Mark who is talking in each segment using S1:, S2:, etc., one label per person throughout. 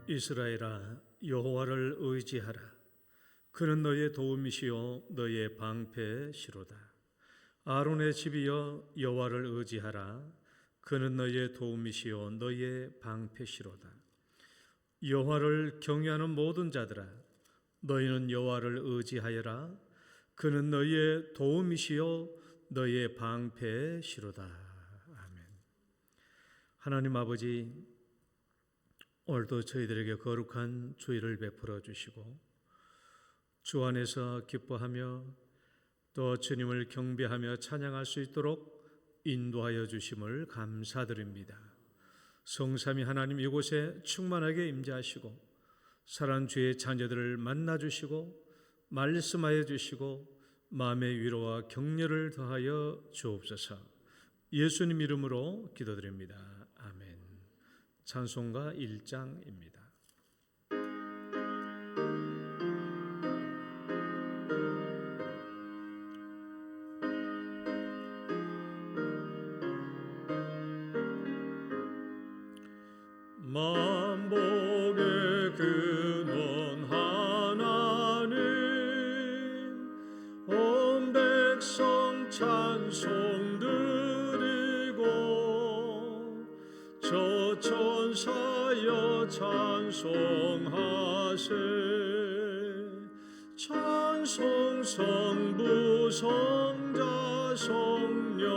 S1: 이스라엘아, 여호와를 의지하라. 그는 너의 도움이시요 너의 방패시로다. 아론의 집이여, 여호와를 의지하라. 그는 너의 도움이시요 너의 방패시로다. 여호와를 경외하는 모든 자들아, 너희는 여호와를 의지하여라. 그는 너의 도움이시요 너의 방패시로다. 아멘. 하나님 아버지, 오늘도 저희들에게 거룩한 주일을 베풀어 주시고 주 안에서 기뻐하며 또 주님을 경배하며 찬양할 수 있도록 인도하여 주심을 감사드립니다. 성삼위 하나님, 이곳에 충만하게 임재하시고 사랑하는 주의 자녀들을 만나 주시고 말씀하여 주시고 마음의 위로와 격려를 더하여 주옵소서. 예수님 이름으로 기도드립니다. 아멘. 찬송가 1장입니다. 만복의 근원 하나님, 온 백성 찬송 드리고 저 천사여 찬송하세. 찬송 성부 성자 성령.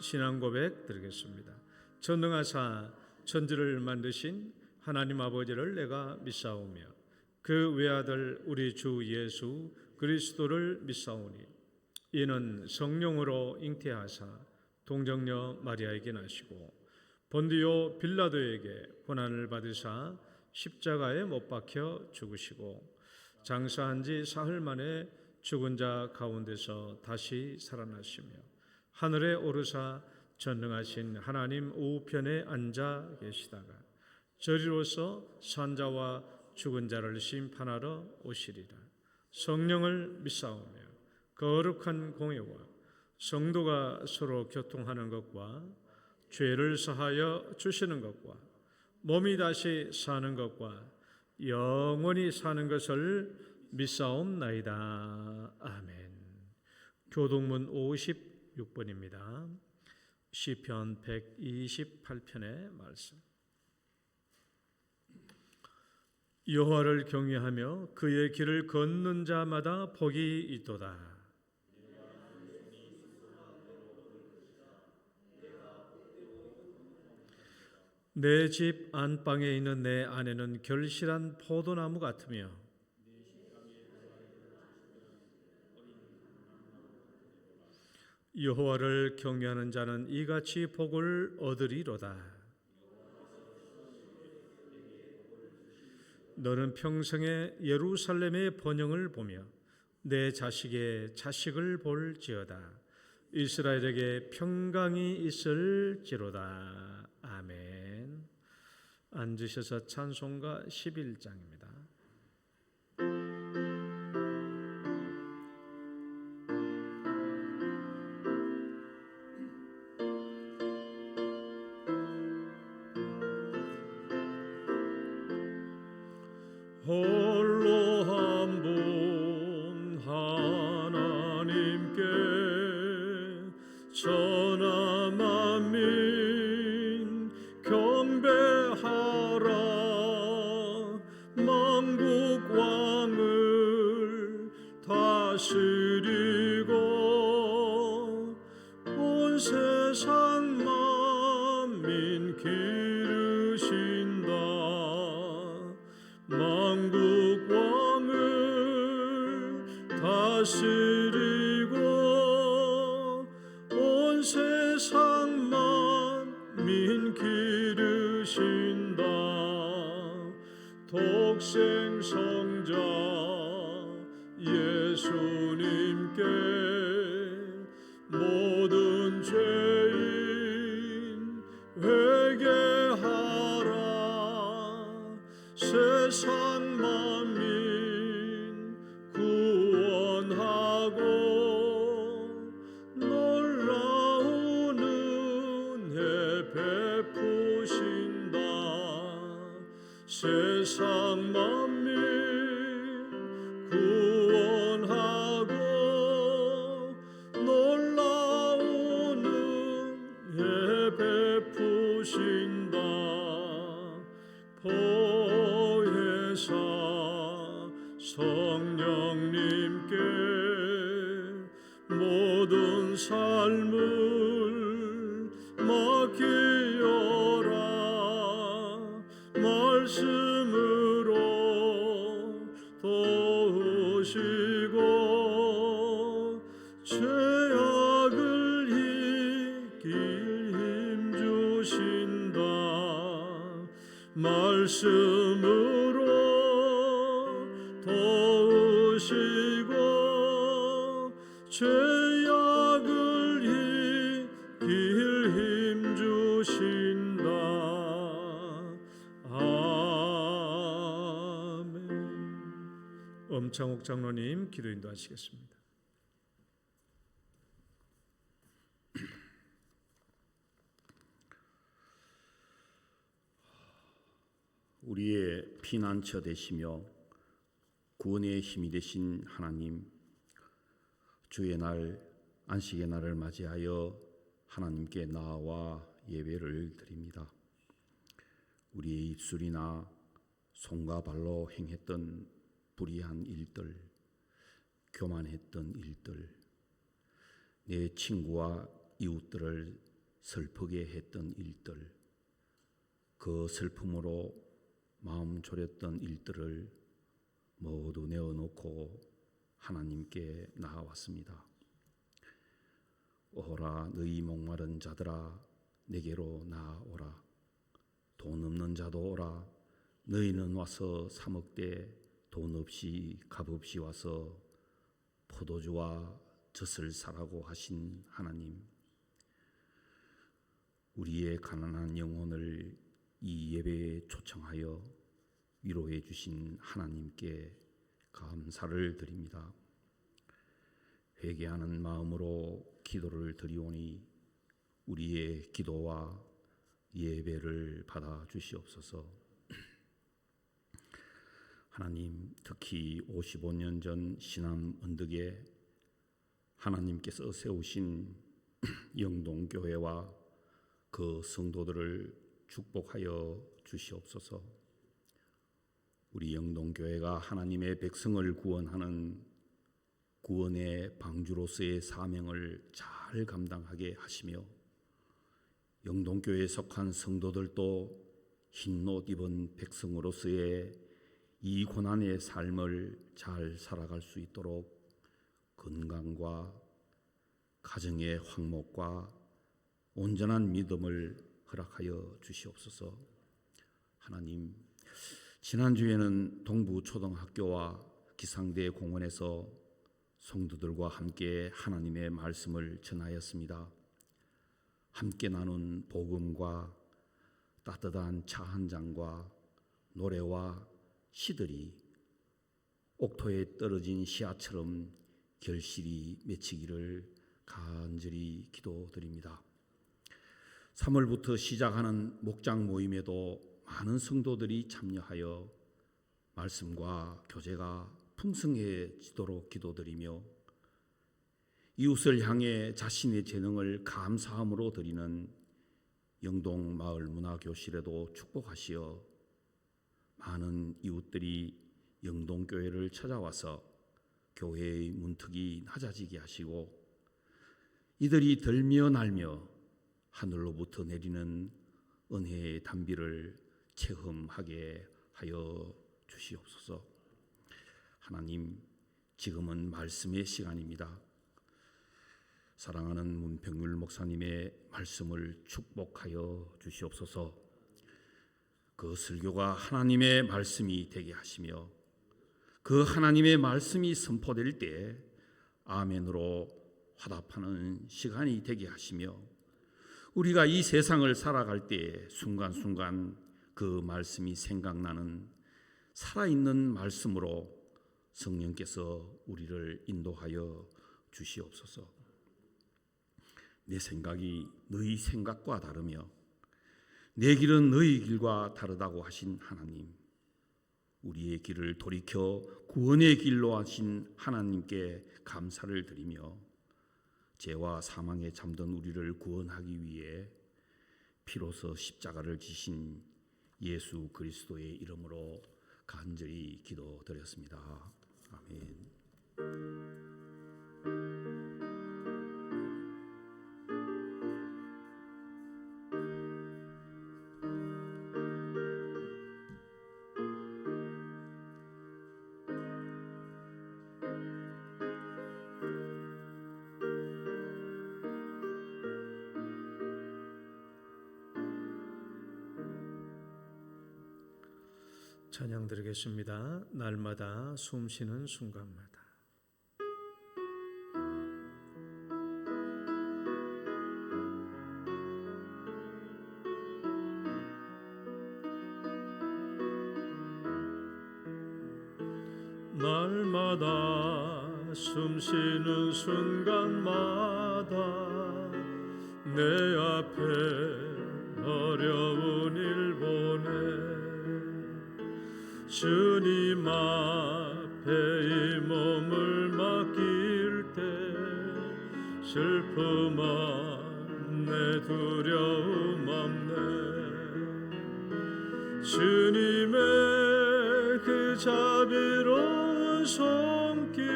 S1: 신앙 고백 드리겠습니다. 전능하사 천지를 만드신 하나님 아버지를 내가 믿사오며 그 외아들 우리 주 예수 그리스도를 믿사오니 이는 성령으로 잉태하사 동정녀 마리아에게 나시고 본디오 빌라도에게 고난을 받으사 십자가에 못 박혀 죽으시고 장사한 지 사흘 만에 죽은 자 가운데서 다시 살아나시며 하늘에 오르사 전능하신 하나님 우편에 앉아 계시다가 저리로서 산자와 죽은 자를 심판하러 오시리라. 성령을 믿사오며 거룩한 공예와 성도가 서로 교통하는 것과 죄를 사하여 주시는 것과 몸이 다시 사는 것과 영원히 사는 것을 믿사옵나이다. 아멘. 교동문 56번입니다. 시편 128편의 말씀. 여호와를 경외하며 그의 길을 걷는 자마다 복이 있도다. 내 집 안방에 있는 내 아내는 결실한 포도나무 같으며 여호와를 경외하는 자는 이같이 복을 얻으리로다. 너는 평생에 예루살렘의 번영을 보며 내 자식의 자식을 볼지어다. 이스라엘에게 평강이 있을지로다. 아멘. 앉으셔서 찬송가 11장입니다. 홀로 한 분 하나님께 천하 만민 경배하라. 만국 왕을 다스리고 온 세상 만민 기르신다. 만국 왕을 다스리고 온 세상 만민 기르신다. 독생 성자 예수님께 모든 죄인 회개하라. 세상 만민 구원하고 놀라운 세상 만민 구원하고 놀라운 은혜 베푸신다. 보혜사 성령님께 모든 삶을 맡기어라. 말씀으로 도우시고 죄악을 이길 힘 주신다. 말씀으로 도우시고 죄악을 이길 힘 주신다. 아멘. 엄창옥 장로님 기도 인도하시겠습니다.
S2: 우리의 피난처 되시며 구원의 힘이 되신 하나님, 주의 날 안식의 날을 맞이하여 하나님께 나와 예배를 드립니다. 우리의 입술이나 손과 발로 행했던 불의한 일들, 교만했던 일들, 내 친구와 이웃들을 슬프게 했던 일들, 그 슬픔으로 마음 졸였던 일들을 모두 내어놓고 하나님께 나아왔습니다. 오라 너희 목마른 자들아 내게로 나아오라. 돈 없는 자도 오라. 너희는 와서 사 먹되 돈 없이 값 없이 와서 포도주와 젖을 사라고 하신 하나님, 우리의 가난한 영혼을 이 예배에 초청하여 위로해 주신 하나님께 감사를 드립니다. 회개하는 마음으로 기도를 드리오니 우리의 기도와 예배를 받아 주시옵소서. 하나님, 특히 55년 전 신암 언덕에 하나님께서 세우신 영동교회와 그 성도들을 축복하여 주시옵소서. 우리 영동교회가 하나님의 백성을 구원하는 구원의 방주로서의 사명을 잘 감당하게 하시며, 영동교회에 속한 성도들도 흰옷 입은 백성으로서의 이 고난의 삶을 잘 살아갈 수 있도록 건강과 가정의 화목과 온전한 믿음을 허락하여 주시옵소서. 하나님, 지난주에는 동부초등학교와 기상대 공원에서 성도들과 함께 하나님의 말씀을 전하였습니다. 함께 나눈 복음과 따뜻한 차 한 잔과 노래와 시들이 옥토에 떨어진 씨앗처럼 결실이 맺히기를 간절히 기도드립니다. 3월부터 시작하는 목장 모임에도 많은 성도들이 참여하여 말씀과 교제가 풍성해지도록 기도드리며, 이웃을 향해 자신의 재능을 감사함으로 드리는 영동 마을 문화교실에도 축복하시어 많은 이웃들이 영동교회를 찾아와서 교회의 문턱이 낮아지게 하시고, 이들이 들며 날며 하늘로부터 내리는 은혜의 단비를 체험하게 하여 주시옵소서. 하나님, 지금은 말씀의 시간입니다. 사랑하는 문평율 목사님의 말씀을 축복하여 주시옵소서. 그 설교가 하나님의 말씀이 되게 하시며, 그 하나님의 말씀이 선포될 때 아멘으로 화답하는 시간이 되게 하시며, 우리가 이 세상을 살아갈 때 순간순간 그 말씀이 생각나는 살아있는 말씀으로 성령께서 우리를 인도하여 주시옵소서. 내 생각이 너희 생각과 다르며 내 길은 너희 길과 다르다고 하신 하나님, 우리의 길을 돌이켜 구원의 길로 하신 하나님께 감사를 드리며 죄와 사망에 잠든 우리를 구원하기 위해 피로써 십자가를 지신 예수 그리스도의 이름으로 간절히 기도드렸습니다. 아멘.
S1: 찬양 드리겠습니다. 날마다 숨쉬는 순간마다. 날마다 숨쉬는 순간마다 내 앞에 어려운 일 보내 주님 앞에 이 몸을 맡길 때 슬픔 없네 두려움 없네 주님의 그 자비로운 손길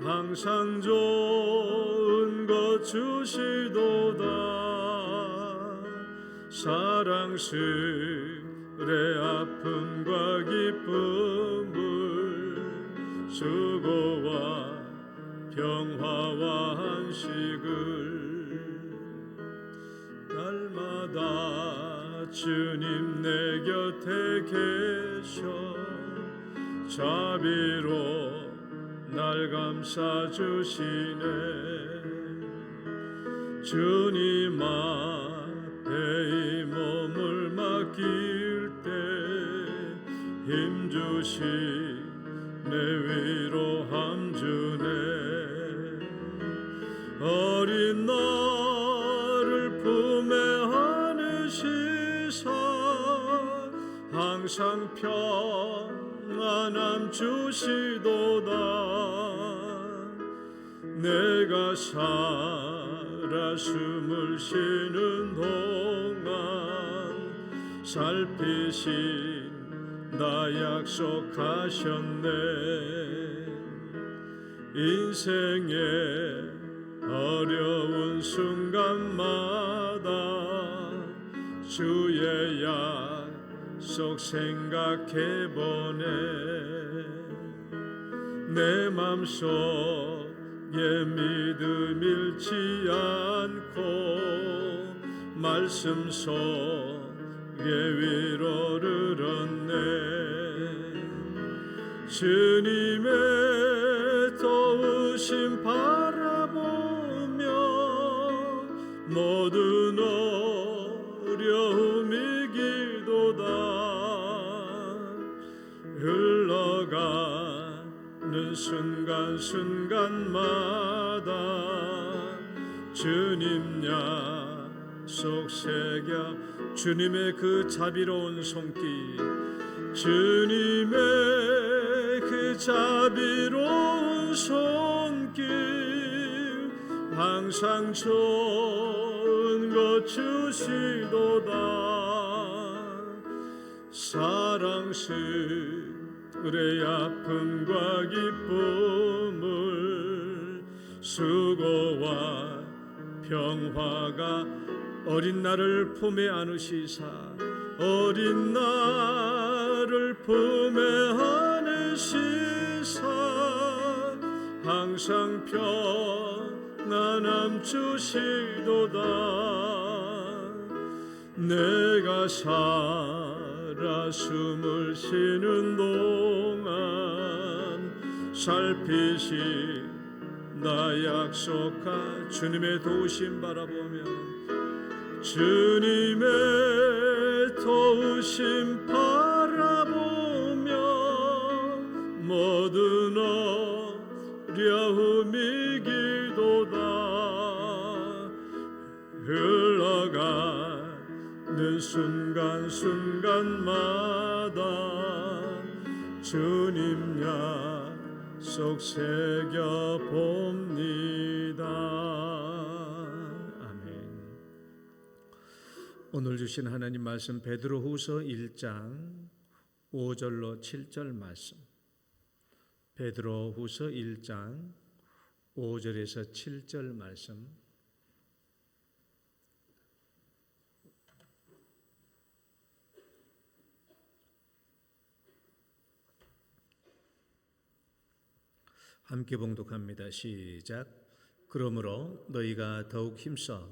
S1: 항상 좋은 것 주시도다 사랑스레 아픔과 기쁨을 수고와 평화와 안식을 날마다 주님 내 곁에 계셔 자비로 날 감싸주시네 주님 앞에 이 몸을 맡길 때 힘주시 내 위로함 주네 어린 나를 품에 안으시사 항상 평안함 주시도다 내가 살아 숨을 쉬는 동안 살피신 나 약속하셨네 인생의 어려운 순간마다 주의 약속 생각해보네 내 맘속에 믿음 잃지 않고 말씀 속에 위로를 얻네 주님의 도우심 바라보며 모든 어려움 이기도다 흘러가는 순간순간마다 주님 약속 새겨 주님의 그 자비로운 손길 주님의 그 자비로운 손길 항상 좋은 것 주시도다 사랑스레 아픔과 기쁨을 수고와 평화가 어린 나를 품에 안으시사 어린 나를 품에 안으시사 항상 평안함 주시도다 내가 살아 숨을 쉬는 동안 살피시 나 약속한 주님의 도우심 바라보며 주님의 도우심 바라보며 모든 어려움 이기도다 흘러가는 모든 순간순간마다 주님 약속 새겨봅니다. 아멘. 오늘 주신 하나님 말씀 베드로후서 1장 5절로 7절 말씀. 베드로후서 1장 5절에서 7절 말씀. 함께 봉독합니다. 시작. 그러므로 너희가 더욱 힘써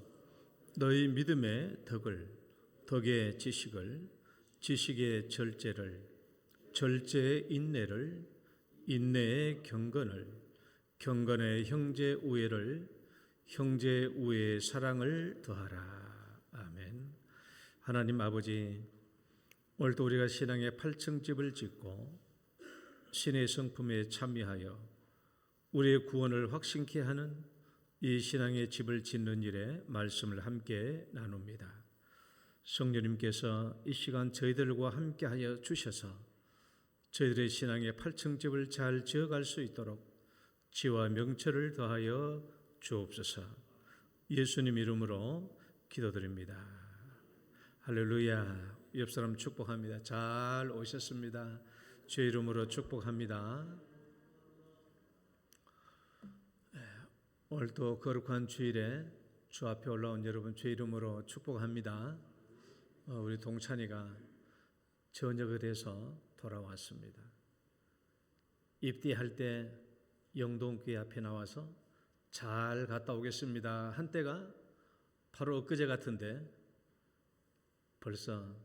S1: 너희 믿음의 덕을, 덕의 지식을, 지식의 절제를, 절제의 인내를, 인내의 경건을, 경건의 형제 우애를, 형제 우애의 사랑을 더하라. 아멘. 하나님 아버지, 오늘도 우리가 신앙의 8층집을 짓고 신의 성품에 참여하여 우리의 구원을 확신케 하는 이 신앙의 집을 짓는 일에 말씀을 함께 나눕니다. 성령님께서 이 시간 저희들과 함께하여 주셔서 저희들의 신앙의 8층집을 잘 지어갈 수 있도록 지와 명철을 더하여 주옵소서. 예수님 이름으로 기도드립니다. 할렐루야. 옆 사람 축복합니다. 잘 오셨습니다. 주 이름으로 축복합니다. 오늘도 거룩한 주일에 주 앞에 올라온 여러분 주 이름으로 축복합니다. 우리 동찬이가 전역을 해서 돌아왔습니다. 입대할 때 영동교회 앞에 나와서 잘 갔다 오겠습니다 한 때가 바로 엊그제 같은데 벌써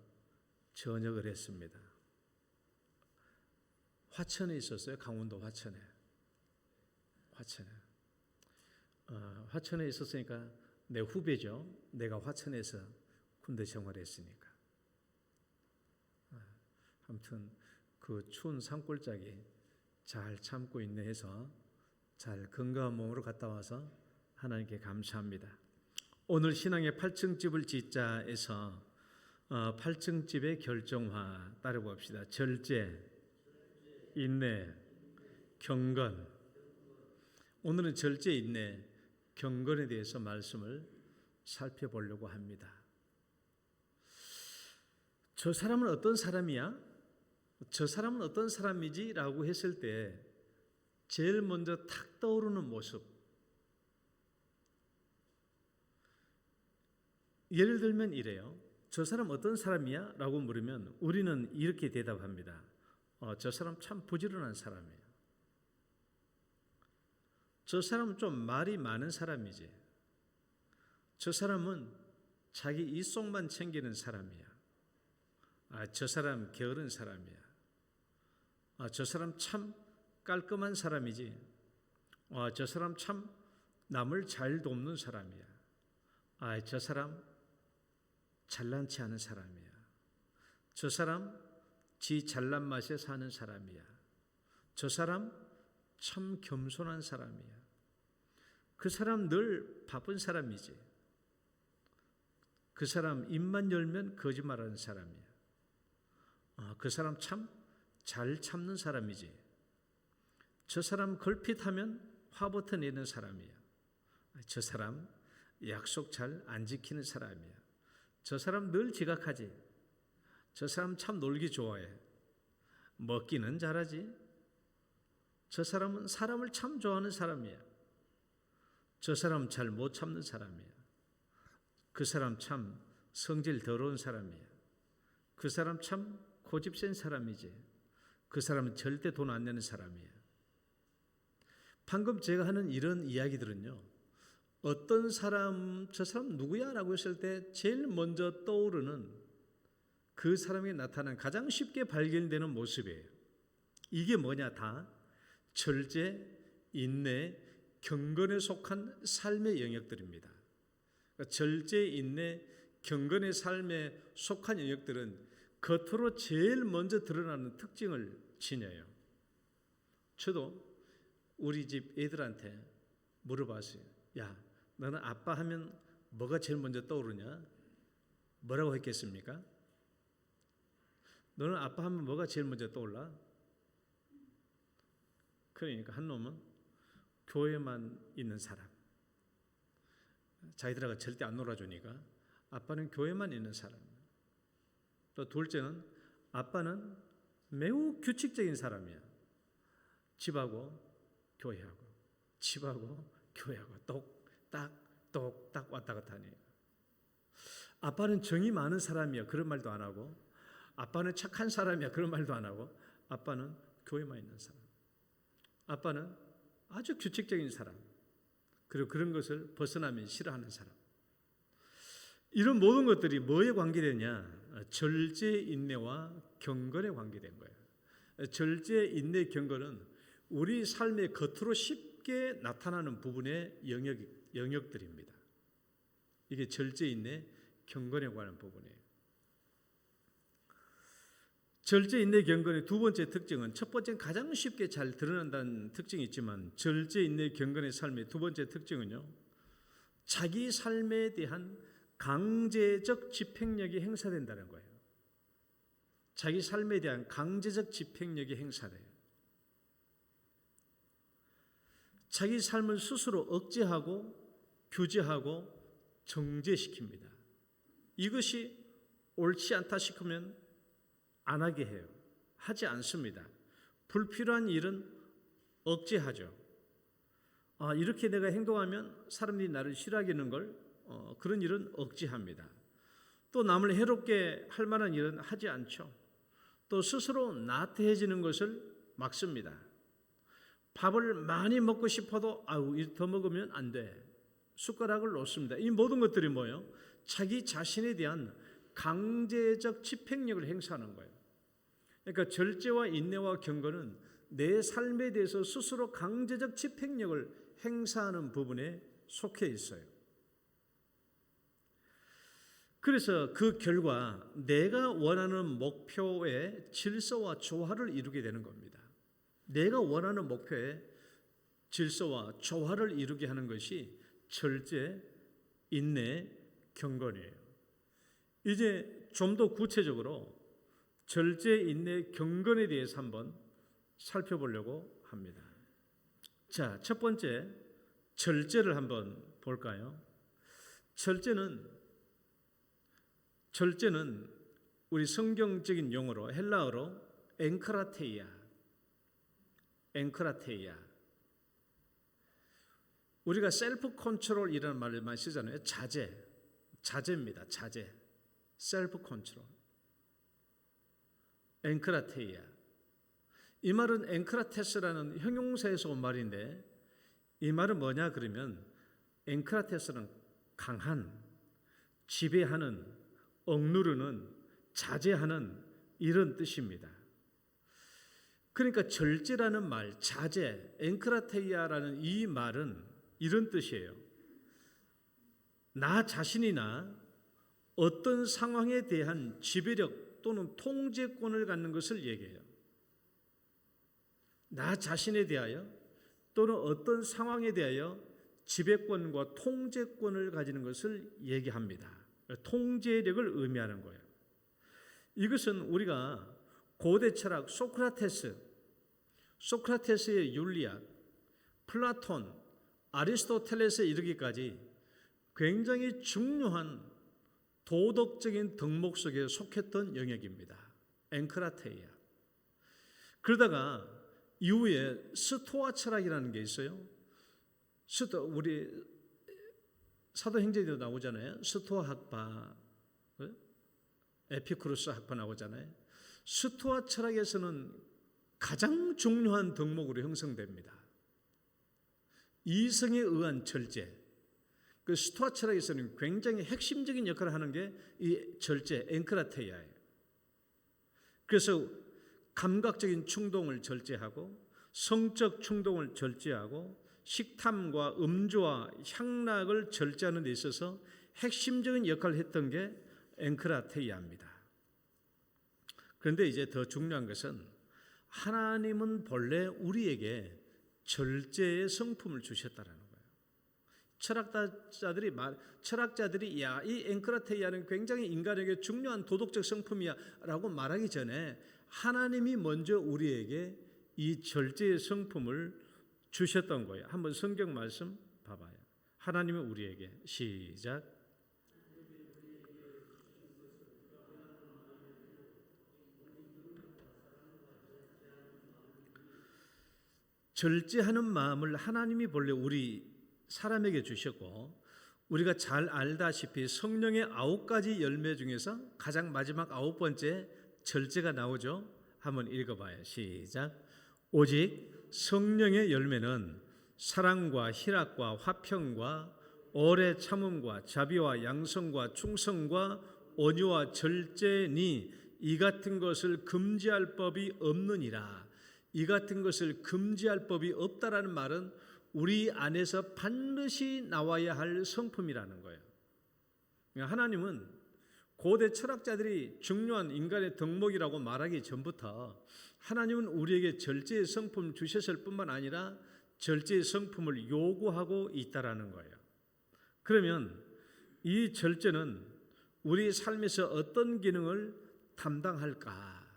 S1: 전역을 했습니다. 화천에 있었어요. 강원도 화천에. 화천에 있었으니까 내 후배죠. 내가 화천에서 군대 생활했으니까. 아무튼 그 추운 산골짜기 잘 참고 있네 해서 잘 건강한 몸으로 갔다 와서 하나님께 감사합니다. 오늘 신앙의 8층집을 짓자에서 8층집의 결정화 따라봅시다. 절제, 인내, 경건. 오늘은 절제, 인내, 경건에 대해서 말씀을 살펴보려고 합니다. 저 사람은 어떤 사람이야? 저 사람은 어떤 사람이지? 라고 했을 때 제일 먼저 탁 떠오르는 모습. 예를 들면 이래요. 저 사람 어떤 사람이야? 라고 물으면 우리는 이렇게 대답합니다. 저 사람 참 부지런한 사람이에요. 저 사람은 좀 말이 많은 사람이지. 저 사람은 자기 이속만 챙기는 사람이야. 저 사람 게으른 사람이야. 저 사람 참 깔끔한 사람이지. 저 사람 참 남을 잘 돕는 사람이야. 저 사람 잘난치 않은 사람이야. 저 사람 지 잘난 맛에 사는 사람이야. 저 사람 참 겸손한 사람이야. 그 사람 늘 바쁜 사람이지. 그 사람 입만 열면 거짓말하는 사람이야. 그 사람 참 잘 참는 사람이지. 저 사람 걸핏하면 화부터 내는 사람이야. 저 사람 약속 잘 안 지키는 사람이야. 저 사람 늘 지각하지. 저 사람 참 놀기 좋아해. 먹기는 잘하지. 저 사람은 사람을 참 좋아하는 사람이야. 저 사람 잘 못 참는 사람이야. 그 사람 참 성질 더러운 사람이야. 그 사람 참 고집센 사람이지. 그 사람은 절대 돈 안 내는 사람이야. 방금 제가 하는 이런 이야기들은요, 어떤 사람, 저 사람 누구야? 라고 했을 때 제일 먼저 떠오르는 그 사람이 나타난 가장 쉽게 발견되는 모습이에요. 이게 뭐냐? 다 절제, 인내, 경건에 속한 삶의 영역들입니다. 그러니까 절제, 인내, 경건의 삶에 속한 영역들은 겉으로 제일 먼저 드러나는 특징을 지녀요. 저도 우리 집 애들한테 물어봤어요. 야, 너는 아빠 하면 뭐가 제일 먼저 떠오르냐? 뭐라고 했겠습니까? 너는 아빠 하면 뭐가 제일 먼저 떠올라? 그러니까 한 놈은 교회만 있는 사람. 자기들하고 절대 안 놀아주니까 아빠는 교회만 있는 사람. 또 둘째는 아빠는 매우 규칙적인 사람이야. 집하고 교회하고 집하고 교회하고 똑딱 왔다 갔다 하니. 아빠는 정이 많은 사람이야. 그런 말도 안 하고 아빠는 착한 사람이야. 그런 말도 안 하고 아빠는 교회만 있는 사람. 아빠는 아주 규칙적인 사람. 그리고 그런 것을 벗어나면 싫어하는 사람. 이런 모든 것들이 뭐에 관계되냐? 절제, 인내와 경건에 관계된 거예요. 절제, 인내, 경건은 우리 삶의 겉으로 쉽게 나타나는 부분의 영역들입니다. 이게 절제, 인내, 경건에 관한 부분이에요. 절제, 인내, 경건의 두 번째 특징은, 첫 번째는 가장 쉽게 잘 드러난다는 특징이 있지만 절제, 인내, 경건의 삶의 두 번째 특징은요, 자기 삶에 대한 강제적 집행력이 행사된다는 거예요. 자기 삶에 대한 강제적 집행력이 행사돼요. 자기 삶을 스스로 억제하고 규제하고 정제시킵니다. 이것이 옳지 않다 싶으면 안 하게 해요. 하지 않습니다. 불필요한 일은 억제하죠. 이렇게 내가 행동하면 사람들이 나를 싫어하겠는 걸 그런 일은 억제합니다. 또 남을 해롭게 할 만한 일은 하지 않죠. 또 스스로 나태해지는 것을 막습니다. 밥을 많이 먹고 싶어도 더 먹으면 안 돼. 숟가락을 놓습니다. 이 모든 것들이 뭐예요? 자기 자신에 대한 강제적 집행력을 행사하는 거예요. 그러니까 절제와 인내와 경건은 내 삶에 대해서 스스로 강제적 집행력을 행사하는 부분에 속해 있어요. 그래서 그 결과 내가 원하는 목표의 질서와 조화를 이루게 되는 겁니다. 내가 원하는 목표의 질서와 조화를 이루게 하는 것이 절제, 인내, 경건이에요. 이제 좀 더 구체적으로 절제, 인내, 경건에 대해서 한번 살펴보려고 합니다. 자, 첫 번째 절제를 한번 볼까요? 절제는 우리 성경적인 용어로 헬라어로 엔크라테이아. 우리가 셀프 컨트롤이라는 말을 많이 쓰잖아요. 자제입니다. 자제. 셀프 컨트롤. 엔크라테이아. 이 말은 엔크라테스라는 형용사에서 온 말인데, 이 말은 뭐냐 그러면 엔크라테스는 강한, 지배하는, 억누르는, 자제하는 이런 뜻입니다. 그러니까 절제라는 말, 자제, 엔크라테이아라는 이 말은 이런 뜻이에요. 나 자신이나 어떤 상황에 대한 지배력 또는 통제권을 갖는 것을 얘기해요. 나 자신에 대하여 또는 어떤 상황에 대하여 지배권과 통제권을 가지는 것을 얘기합니다. 통제력을 의미하는 거예요. 이것은 우리가 고대 철학 소크라테스의 윤리학, 플라톤, 아리스토텔레스에 이르기까지 굉장히 중요한 도덕적인 덕목 속에 속했던 영역입니다. 엔크라테이아. 그러다가 이후에 스토아 철학이라는 게 있어요. 우리 사도행전에도 나오잖아요. 스토아 학파, 에피쿠로스 학파 나오잖아요. 스토아 철학에서는 가장 중요한 덕목으로 형성됩니다. 이성에 의한 절제. 그 스토아 철학에서는 굉장히 핵심적인 역할을 하는 게 이 절제, 엔크라테이아예요. 그래서 감각적인 충동을 절제하고 성적 충동을 절제하고 식탐과 음주와 향락을 절제하는 데 있어서 핵심적인 역할을 했던 게 엔크라테이아입니다. 그런데 이제 더 중요한 것은 하나님은 본래 우리에게 절제의 성품을 주셨다라는 거예요. 철학자들이 야, 이 앵크라테이아는 굉장히 인간에게 중요한 도덕적 성품이야라고 말하기 전에 하나님이 먼저 우리에게 이 절제의 성품을 주셨던 거예요. 한번 성경 말씀 봐봐요. 하나님은 우리에게 시작. 절제하는 마음을 하나님이 본래 우리 사람에게 주셨고 우리가 잘 알다시피 성령의 9가지 열매 중에서 가장 마지막 9번째 절제가 나오죠. 한번 읽어봐요. 시작. 오직 성령의 열매는 사랑과 희락과 화평과 오래 참음과 자비와 양성과 충성과 온유와 절제니 이 같은 것을 금지할 법이 없느니라. 이 같은 것을 금지할 법이 없다라는 말은 우리 안에서 반드시 나와야 할 성품이라는 거예요. 하나님은 고대 철학자들이 중요한 인간의 덕목이라고 말하기 전부터 하나님은 우리에게 절제의 성품을 주셨을 뿐만 아니라 절제의 성품을 요구하고 있다라는 거예요. 그러면 이 절제는 우리 삶에서 어떤 기능을 담당할까?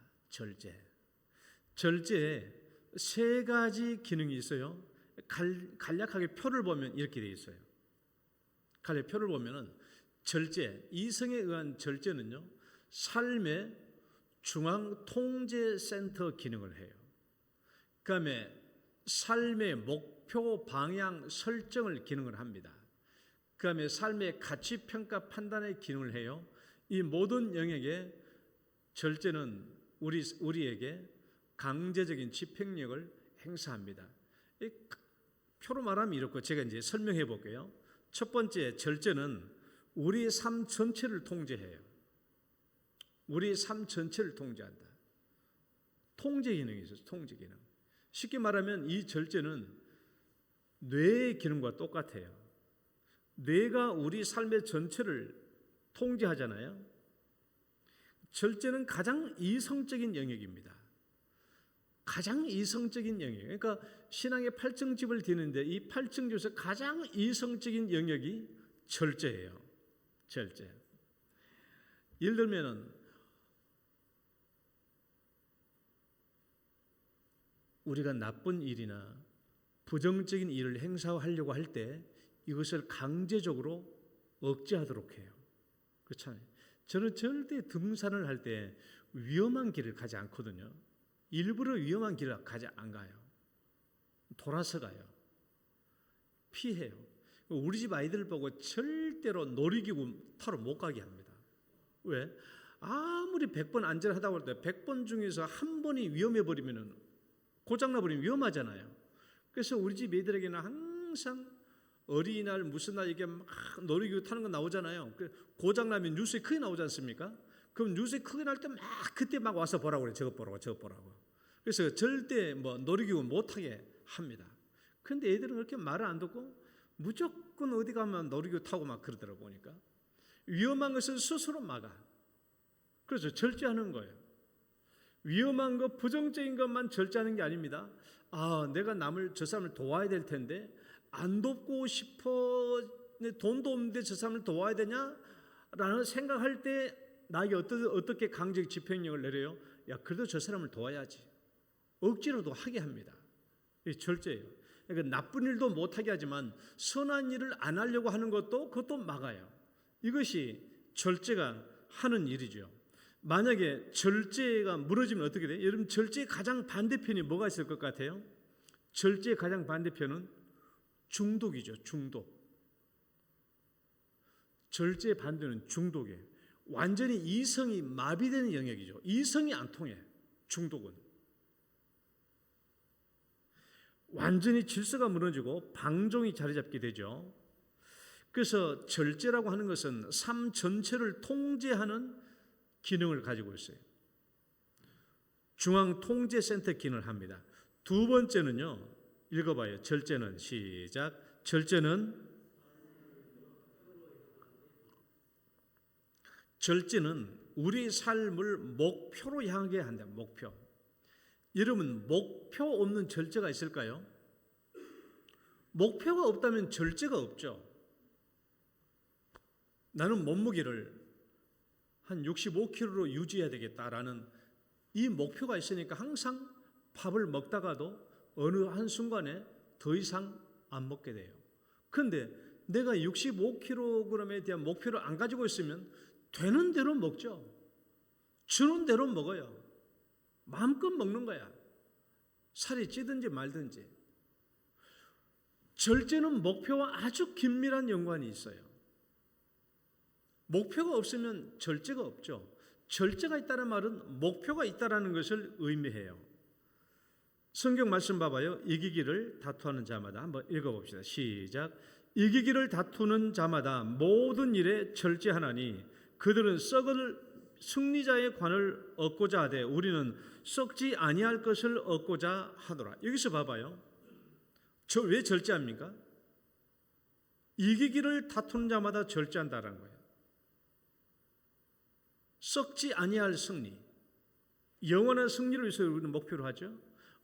S1: 절제에 3가지 기능이 있어요. 간략하게 표를 보면 이렇게 되어 있어요. 간략 표를 보면은 절제, 이성에 의한 절제는요, 삶의 중앙 통제 센터 기능을 해요. 그다음에 삶의 목표 방향 설정을 기능을 합니다. 그다음에 삶의 가치 평가 판단의 기능을 해요. 이 모든 영역에 절제는 우리에게 강제적인 집행력을 행사합니다. 이 표로 말하면 이렇고 제가 이제 설명해 볼게요. 첫 번째, 절제는 우리의 삶 전체를 통제해요. 우리의 삶 전체를 통제한다. 통제 기능이 있어요. 통제 기능. 쉽게 말하면 이 절제는 뇌의 기능과 똑같아요. 뇌가 우리 삶의 전체를 통제하잖아요. 절제는 가장 이성적인 영역입니다. 가장 이성적인 영역. 그러니까 신앙의 8증집을 디는데 이 8증집에서 가장 이성적인 영역이 절제예요. 절제. 예를 들면은 우리가 나쁜 일이나 부정적인 일을 행사하려고 할 때 이것을 강제적으로 억제하도록 해요. 그렇잖아요. 저는 절대 등산을 할 때 위험한 길을 가지 않거든요. 일부러 위험한 길을 가지 안 가요. 돌아서 가요. 피해요. 우리 집 아이들 보고 절대로 놀이기구 타러 못 가게 합니다. 왜? 아무리 100번 안전하다고 할 때 100번 중에서 한 번이 위험해버리면 고장나버리면 위험하잖아요. 그래서 우리 집 애들에게는 항상 어린이날 무슨 날 이게 막 놀이기구 타는 거 나오잖아요. 고장나면 뉴스에 크게 나오지 않습니까? 그럼 뉴스에 크게 날 때 막 그때 막 와서 보라고 그래요. 저것 보라고. 그래서 절대 뭐 놀이기구 못 타게 합니다. 그런데 애들은 그렇게 말을 안 듣고 무조건 어디 가면 놀이기구 타고 막 그러더라고 보니까. 위험한 것을 스스로 막아. 그래서 절제하는 거예요. 위험한 것, 부정적인 것만 절제하는 게 아닙니다. 내가 저 사람을 도와야 될 텐데 안 돕고 싶어, 돈도 없는데 저 사람을 도와야 되냐라는 생각할 때 나에게 어떻게 강제적 집행력을 내려요? 야, 그래도 저 사람을 도와야지. 억지로도 하게 합니다. 이게 절제예요. 그러니까 나쁜 일도 못하게 하지만 선한 일을 안 하려고 하는 그것도 막아요. 이것이 절제가 하는 일이죠. 만약에 절제가 무너지면 어떻게 돼요? 여러분, 절제의 가장 반대편이 뭐가 있을 것 같아요? 절제의 가장 반대편은 중독이죠. 중독. 절제의 반대는 중독이에요. 완전히 이성이 마비되는 영역이죠. 이성이 안 통해. 중독은. 완전히 질서가 무너지고 방종이 자리 잡게 되죠. 그래서 절제라고 하는 것은 삶 전체를 통제하는 기능을 가지고 있어요. 중앙 통제센터 기능을 합니다. 두 번째는요. 읽어봐요. 절제는 시작. 절제는 우리 삶을 목표로 향하게 한다. 목표. 여러분, 목표 없는 절제가 있을까요? 목표가 없다면 절제가 없죠. 나는 몸무게를 한 65kg로 유지해야 되겠다라는 이 목표가 있으니까 항상 밥을 먹다가도 어느 한순간에 더 이상 안 먹게 돼요. 그런데 내가 65kg에 대한 목표를 안 가지고 있으면 되는 대로 먹죠. 주는 대로 먹어요. 마음껏 먹는 거야. 살이 찌든지 말든지. 절제는 목표와 아주 긴밀한 연관이 있어요. 목표가 없으면 절제가 없죠. 절제가 있다는 말은 목표가 있다는 것을 의미해요. 성경 말씀 봐봐요. 이기기를 다투하는 자마다 한번 읽어봅시다. 시작. 이기기를 다투는 자마다 모든 일에 절제하나니 그들은 썩을 승리자의 관을 얻고자 하되 우리는 썩지 아니할 것을 얻고자 하노라. 여기서 봐봐요. 저 왜 절제합니까? 이기기를 다투는 자마다 절제한다는 거예요. 썩지 아니할 승리, 영원한 승리를 위해서 우리는 목표로 하죠.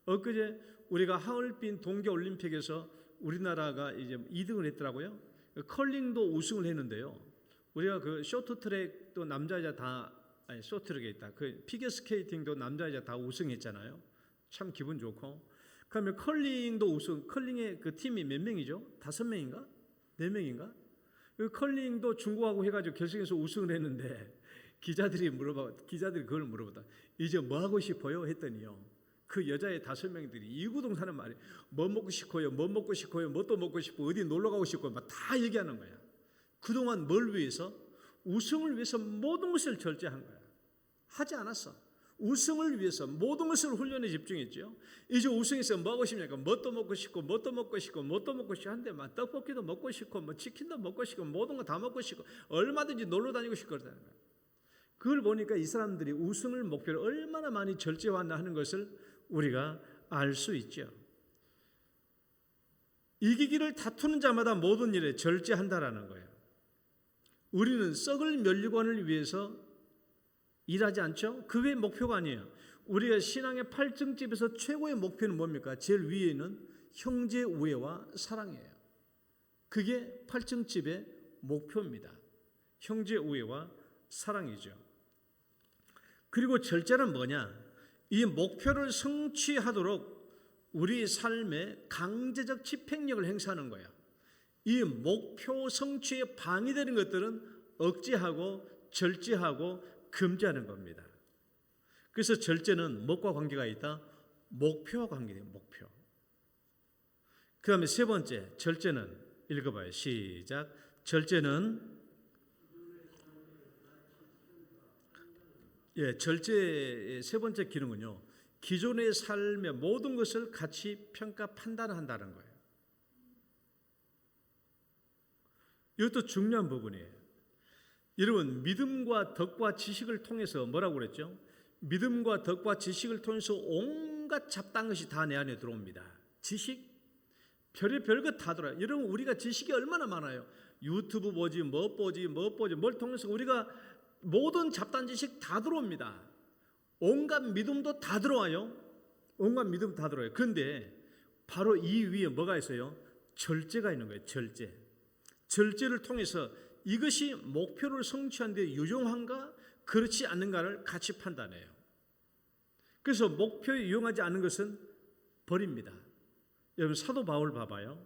S1: 엊그제 우리가 하얼빈 동계올림픽에서 우리나라가 이제 2등을 했더라고요. 컬링도 우승을 했는데요. 우리가 그 쇼트트랙도 남자 여자 다 쇼트트랙에 있다. 그 피겨스케이팅도 남자 여자 다 우승했잖아요. 참 기분 좋고. 그러면 컬링도 우승. 컬링의 그 팀이 몇 명이죠? 5명인가? 4명인가? 그 컬링도 중국하고 해가지고 결승에서 우승을 했는데 기자들이 그걸 물어보다. 이제 뭐 하고 싶어요? 했더니요. 그 여자의 5명들이 이구동성하는 말이 뭐 먹고 싶어요? 뭐 먹고 싶어요? 뭐 또 먹고 싶고 어디 놀러 가고 싶고 막 다 얘기하는 거야. 그동안 뭘 위해서? 우승을 위해서 모든 것을 절제한 거야. 하지 않았어. 우승을 위해서 모든 것을 훈련에 집중했죠. 이제 우승해서 뭐 하고 싶냐니까 뭣도 먹고 싶고 뭣도 먹고 싶고 뭣도 먹고 싶고 한데 막 떡볶이도 먹고 싶고 뭐 치킨도 먹고 싶고 모든 거 다 먹고 싶고 얼마든지 놀러 다니고 싶고 그러다는 거야. 그걸 보니까 이 사람들이 우승을 목표로 얼마나 많이 절제해왔나 하는 것을 우리가 알 수 있죠. 이기기를 다투는 자마다 모든 일에 절제한다라는 거예요. 우리는 썩을 면류관을 위해서 일하지 않죠? 그게 목표가 아니에요. 우리가 신앙의 8증집에서 최고의 목표는 뭡니까? 제일 위에 있는 형제 우애와 사랑이에요. 그게 8증집의 목표입니다. 형제 우애와 사랑이죠. 그리고 절제는 뭐냐? 이 목표를 성취하도록 우리 삶에 강제적 집행력을 행사하는 거예요. 이 목표 성취에 방해되는 것들은 억제하고 절제하고 금지하는 겁니다. 그래서 절제는 무엇과 관계가 있다? 목표와 관계돼요. 목표. 그 다음에 세 번째, 절제는 읽어봐요. 시작. 절제는 절제의 세 번째 기능은요, 기존의 삶의 모든 것을 같이 평가 판단한다는 거예요. 이것도 중요한 부분이에요. 여러분, 믿음과 덕과 지식을 통해서 뭐라고 그랬죠? 믿음과 덕과 지식을 통해서 온갖 잡다한 것이 다 내 안에 들어옵니다. 지식? 별의별 것 다 들어와요. 여러분, 우리가 지식이 얼마나 많아요. 유튜브 보지, 뭐 보지, 뭘 통해서 우리가 모든 잡다한 지식 다 들어옵니다. 온갖 믿음도 다 들어와요. 온갖 믿음 다 들어와요. 그런데 바로 이 위에 뭐가 있어요? 절제가 있는 거예요. 절제. 절제를 통해서 이것이 목표를 성취하는 데 유용한가 그렇지 않는가를 같이 판단해요. 그래서 목표에 유용하지 않은 것은 버립니다. 여러분, 사도 바울 봐봐요.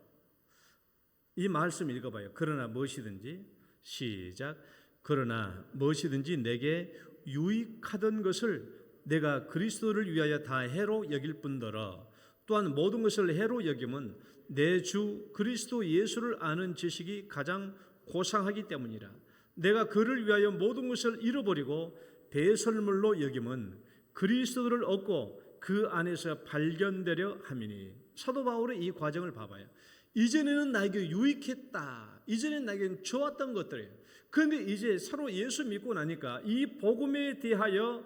S1: 이 말씀 읽어봐요. 그러나 무엇이든지, 시작. 그러나 무엇이든지 내게 유익하던 것을 내가 그리스도를 위하여 다 해로 여길 뿐더러 또한 모든 것을 해로 여김은 내 주 그리스도 예수를 아는 지식이 가장 고상하기 때문이라. 내가 그를 위하여 모든 것을 잃어버리고 배설물로 여김은 그리스도를 얻고 그 안에서 발견되려 함이니. 사도 바울의 이 과정을 봐봐요. 이전에는 나에게 유익했다. 이전에는 나에게 좋았던 것들이에요. 그런데 이제 서로 예수 믿고 나니까 이 복음에 대하여,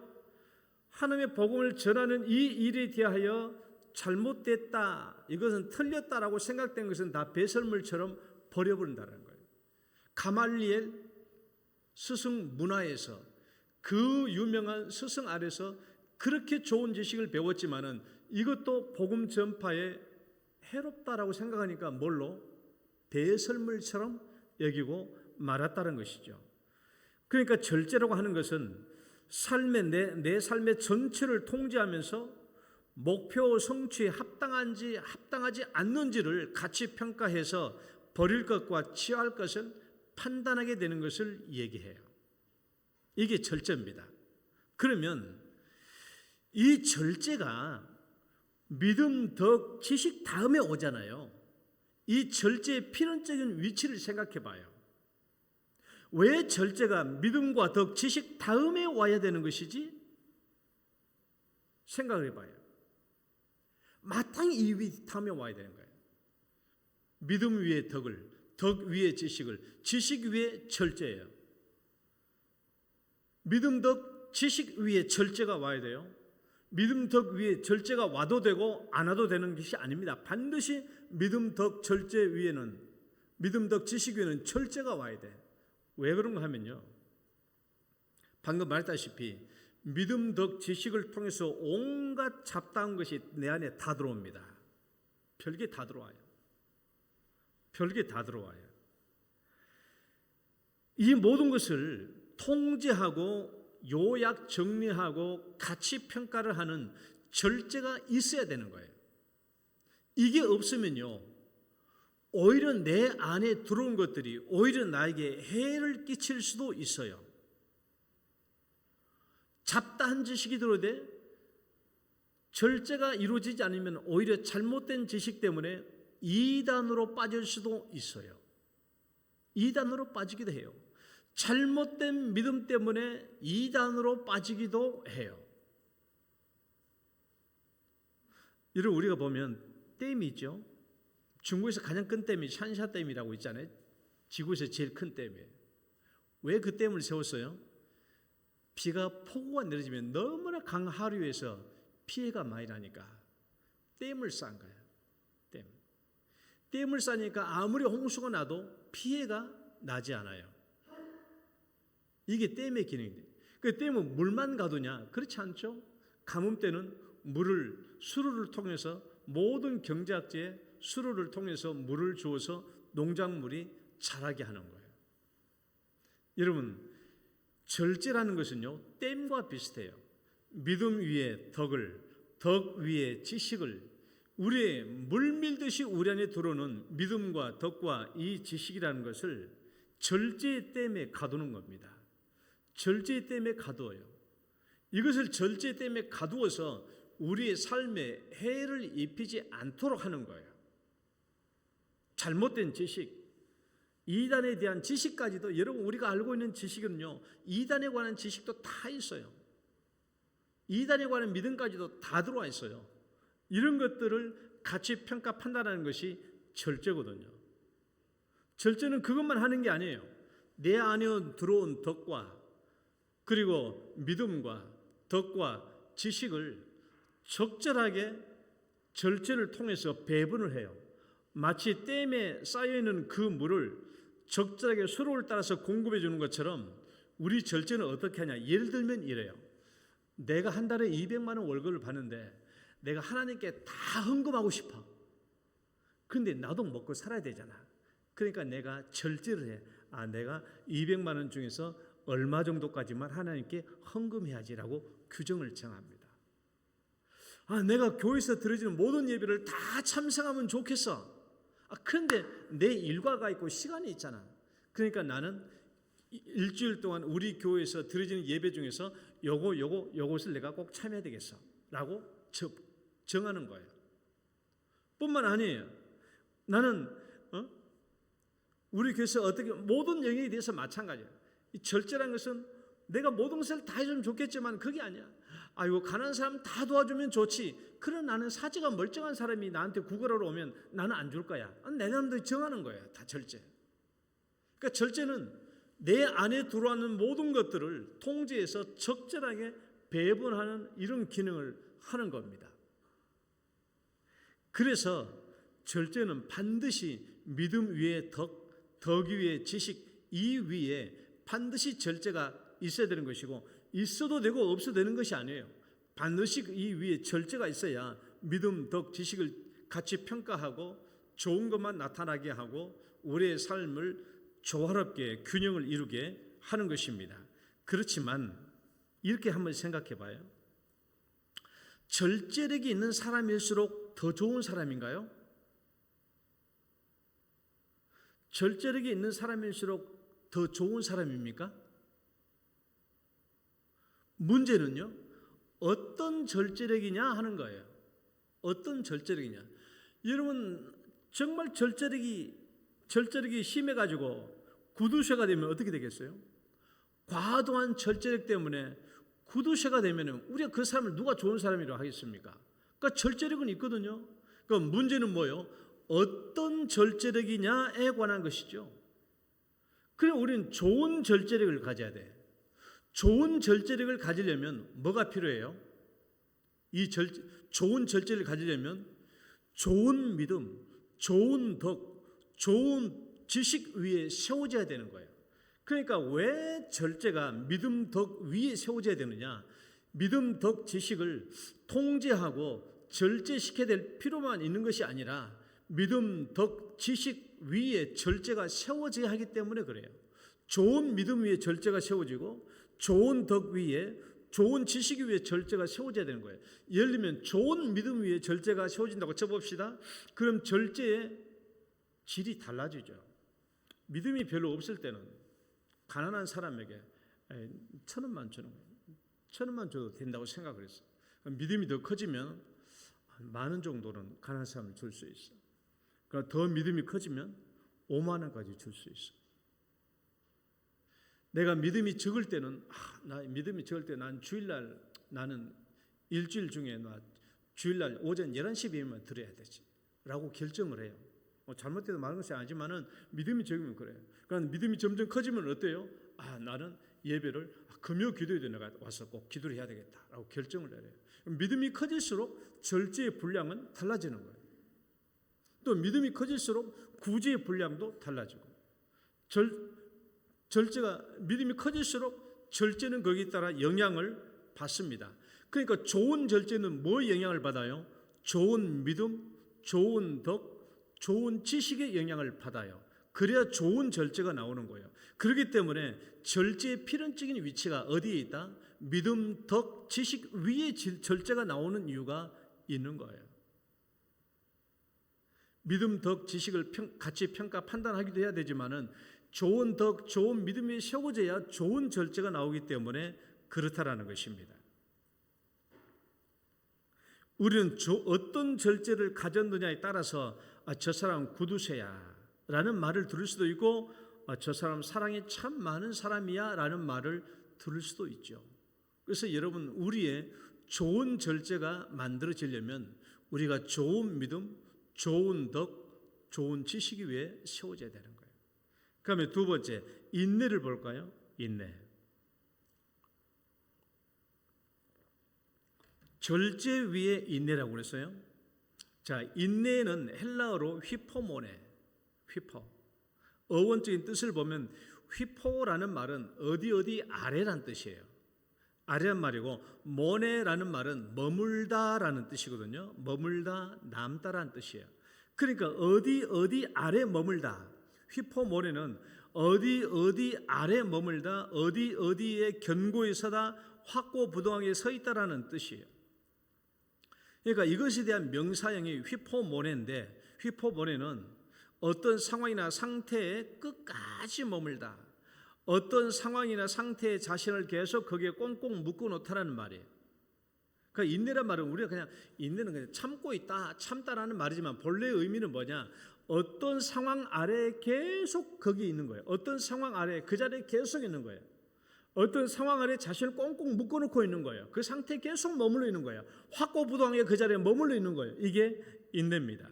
S1: 하나님의 복음을 전하는 이 일에 대하여 잘못됐다, 이것은 틀렸다라고 생각된 것은 다 배설물처럼 버려버린다는 거예요. 가말리엘 스승 문화에서, 그 유명한 스승 아래서 그렇게 좋은 지식을 배웠지만은 이것도 복음 전파에 해롭다라고 생각하니까 뭘로? 배설물처럼 여기고 말았다는 것이죠. 그러니까 절제라고 하는 것은 내 삶의 전체를 통제하면서 목표 성취에 합당한지 합당하지 않는지를 가치 평가해서 버릴 것과 취할 것을 판단하게 되는 것을 얘기해요. 이게 절제입니다. 그러면 이 절제가 믿음, 덕, 지식 다음에 오잖아요. 이 절제의 필연적인 위치를 생각해 봐요. 왜 절제가 믿음과 덕, 지식 다음에 와야 되는 것이지? 생각을 해봐요. 마땅히 이 다음에 와야 되는 거예요. 믿음 위에 덕을, 덕 위에 지식을, 지식 위에 절제예요. 믿음, 덕, 지식 위에 절제가 와야 돼요. 믿음, 덕 위에 절제가 와도 되고 안 와도 되는 것이 아닙니다. 반드시 믿음, 덕, 절제 위에는, 믿음, 덕, 지식 위에는 절제가 와야 돼. 왜 그런가 하면요, 방금 말했다시피 믿음, 덕, 지식을 통해서 온갖 잡다한 것이 내 안에 다 들어옵니다. 별게 다 들어와요. 별게 다 들어와요. 이 모든 것을 통제하고 요약 정리하고 가치 평가를 하는 절제가 있어야 되는 거예요. 이게 없으면요, 오히려 내 안에 들어온 것들이 오히려 나에게 해를 끼칠 수도 있어요. 잡다한 지식이 들어오되 절제가 이루어지지 않으면 오히려 잘못된 지식 때문에 이단으로 빠질 수도 있어요. 이단으로 빠지기도 해요. 잘못된 믿음 때문에 이단으로 빠지기도 해요. 여러분, 우리가 보면 댐이 있죠. 중국에서 가장 큰 댐이 샨샤댐이라고 있잖아요. 지구에서 제일 큰 댐이에요. 왜 그 댐을 세웠어요? 비가 폭우가 내려지면 너무나 강하류에서 피해가 많이 나니까 댐을 쌓은 거예요. 댐을 쌓으니까 아무리 홍수가 나도 피해가 나지 않아요. 이게 댐의 기능인데, 그 댐은 물만 가두냐? 그렇지 않죠. 가뭄 때는 수로를 통해서 모든 경작지에 수로를 통해서 물을 주어서 농작물이 자라게 하는 거예요. 여러분, 절제라는 것은요, 댐과 비슷해요. 믿음 위에 덕을, 덕 위에 지식을, 우리의 물밀듯이 우리 안에 들어오는 믿음과 덕과 이 지식이라는 것을 절제의 댐에 가두는 겁니다. 절제의 댐에 가두어요. 이것을 절제의 댐에 가두어서 우리의 삶에 해를 입히지 않도록 하는 거예요. 잘못된 지식, 이단에 대한 지식까지도, 여러분, 우리가 알고 있는 지식은요, 이단에 관한 지식도 다 있어요. 이단에 관한 믿음까지도 다 들어와 있어요. 이런 것들을 가치 평가 판단하는 것이 절제거든요. 절제는 그것만 하는 게 아니에요. 내 안에 들어온 덕과, 그리고 믿음과 덕과 지식을 적절하게 절제를 통해서 배분을 해요. 마치 댐에 쌓여있는 그 물을 적절하게 수로를 따라서 공급해 주는 것처럼 우리 절제는 어떻게 하냐. 예를 들면 이래요. 내가 한 달에 200만 원 월급을 받는데 내가 하나님께 다 헌금하고 싶어. 그런데 나도 먹고 살아야 되잖아. 그러니까 내가 절제를 해. 내가 200만 원 중에서 얼마 정도까지만 하나님께 헌금해야지라고 규정을 정합니다. 내가 교회에서 드려지는 모든 예배를 다 참석하면 좋겠어. 그런데 내 일과가 있고 시간이 있잖아. 그러니까 나는 일주일 동안 우리 교회에서 드려지는 예배 중에서 요것을 내가 꼭 참여해야 되겠어 라고 정하는 거예요. 뿐만 아니에요. 나는 우리 교회에서 어떻게 모든 영역에 대해서 마찬가지예요. 이 절제라는 것은 내가 모든 것을 다 해주면 좋겠지만 그게 아니야. 아이고, 가난한 사람 다 도와주면 좋지. 그러나 나는 사지가 멀쩡한 사람이 나한테 구걸하러 오면 나는 안 줄 거야. 내 나름대로 정하는 거예요. 다 절제. 그러니까 절제는 내 안에 들어오는 모든 것들을 통제해서 적절하게 배분하는 이런 기능을 하는 겁니다. 그래서 절제는 반드시 믿음 위에 덕 위에 지식, 이 위에 반드시 절제가 있어야 되는 것이고, 있어도 되고 없어도 되는 것이 아니에요. 반드시 이 위에 절제가 있어야 믿음, 덕, 지식을 같이 평가하고 좋은 것만 나타나게 하고 우리의 삶을 조화롭게 균형을 이루게 하는 것입니다. 그렇지만 이렇게 한번 생각해 봐요. 절제력이 있는 사람일수록 더 좋은 사람인가요? 절제력이 있는 사람일수록 더 좋은 사람입니까? 문제는요, 어떤 절제력이냐 하는 거예요. 어떤 절제력이냐. 여러분, 정말 절제력이 심해가지고 구두쇠가 되면 어떻게 되겠어요? 과도한 절제력 때문에 구두쇠가 되면 우리가 그 사람을 누가 좋은 사람이라고 하겠습니까? 그러니까 절제력은 있거든요. 그러니까 문제는 뭐예요? 어떤 절제력이냐에 관한 것이죠. 그럼 우리는 좋은 절제력을 가져야 돼. 좋은 절제력을 가지려면 뭐가 필요해요? 좋은 절제력을 가지려면 좋은 믿음, 좋은 덕, 좋은 지식 위에 세워져야 되는 거예요. 그러니까 왜 절제가 믿음, 덕 위에 세워져야 되느냐? 믿음, 덕, 지식을 통제하고 절제시켜야 될 필요만 있는 것이 아니라 믿음, 덕, 지식 위에 절제가 세워져야 하기 때문에 그래요. 좋은 믿음 위에 절제가 세워지고 좋은 덕 위에, 좋은 지식 위에 절제가 세워져야 되는 거예요. 예를 들면 좋은 믿음 위에 절제가 세워진다고 쳐봅시다. 그럼 절제의 질이 달라지죠. 믿음이 별로 없을 때는 가난한 사람에게 1,000원만 주는 거예요. 1,000원만 줘도 된다고 생각을 했어요. 믿음이 더 커지면 10,000원 정도는 가난한 사람을 줄 수 있어요. 그러니까 더 믿음이 커지면 5만 원까지 줄 수 있어요. 내가 믿음이 적을 때는 난 주일날, 나는 일주일 중에 주일날 오전 11시 비면 드려야 되지 라고 결정을 해요. 잘못돼도 많은 것이 아니지만은 믿음이 적으면 그래요. 그러니까 믿음이 점점 커지면 어때요? 나는 예배를 금요 기도회에 내가 와서 꼭 기도를 해야 되겠다라고 결정을 해요. 믿음이 커질수록 절제의 분량은 달라지는 거예요. 또 믿음이 커질수록 구제의 분량도 달라지고, 믿음이 커질수록 절제는 거기에 따라 영향을 받습니다. 그러니까 좋은 절제는 뭐 영향을 받아요? 좋은 믿음, 좋은 덕, 좋은 지식의 영향을 받아요. 그래야 좋은 절제가 나오는 거예요. 그렇기 때문에 절제의 필연적인 위치가 어디에 있다? 믿음, 덕, 지식 위에 절제가 나오는 이유가 있는 거예요. 믿음, 덕, 지식을 같이 평가, 판단하기도 해야 되지만은 좋은 덕, 좋은 믿음이 세워져야 좋은 절제가 나오기 때문에 그렇다라는 것입니다. 우리는 어떤 절제를 가졌느냐에 따라서 저 사람은 구두쇠야 라는 말을 들을 수도 있고, 저 사람 사랑이 참 많은 사람이야 라는 말을 들을 수도 있죠. 그래서 여러분, 우리의 좋은 절제가 만들어지려면 우리가 좋은 믿음, 좋은 덕, 좋은 지식 위에 세워져야 되는 거예요. 그다음에 두 번째, 인내를 볼까요? 인내. 절제 위에 인내라고 그랬어요. 자, 인내는 헬라어로 휘포모네, 휘포. 어원적인 뜻을 보면 휘포라는 말은 어디 아래란 뜻이에요. 아래란 말이고, 모네라는 말은 머물다라는 뜻이거든요. 머물다, 남다라는 뜻이에요. 그러니까 어디 아래 머물다. 휘포모네는 어디 아래 머물다, 어디에 견고히 서다, 확고부동하게 서 있다라는 뜻이에요. 그러니까 이것에 대한 명사형이 휘포모네인데, 휘포모네는 어떤 상황이나 상태에 끝까지 머물다, 어떤 상황이나 상태에 자신을 계속 거기에 꽁꽁 묶어 놓다라는 말이에요. 그러니까 인내란 말은 우리가 그냥 인내는 그냥 참고 있다, 참다라는 말이지만 본래의 의미는 뭐냐? 어떤 상황 아래에 계속 거기 있는 거예요. 어떤 상황 아래에 그 자리에 계속 있는 거예요. 어떤 상황 아래에 자신을 꽁꽁 묶어놓고 있는 거예요. 그 상태에 계속 머물러 있는 거예요. 확고부동하게 그 자리에 머물러 있는 거예요. 이게 인내입니다.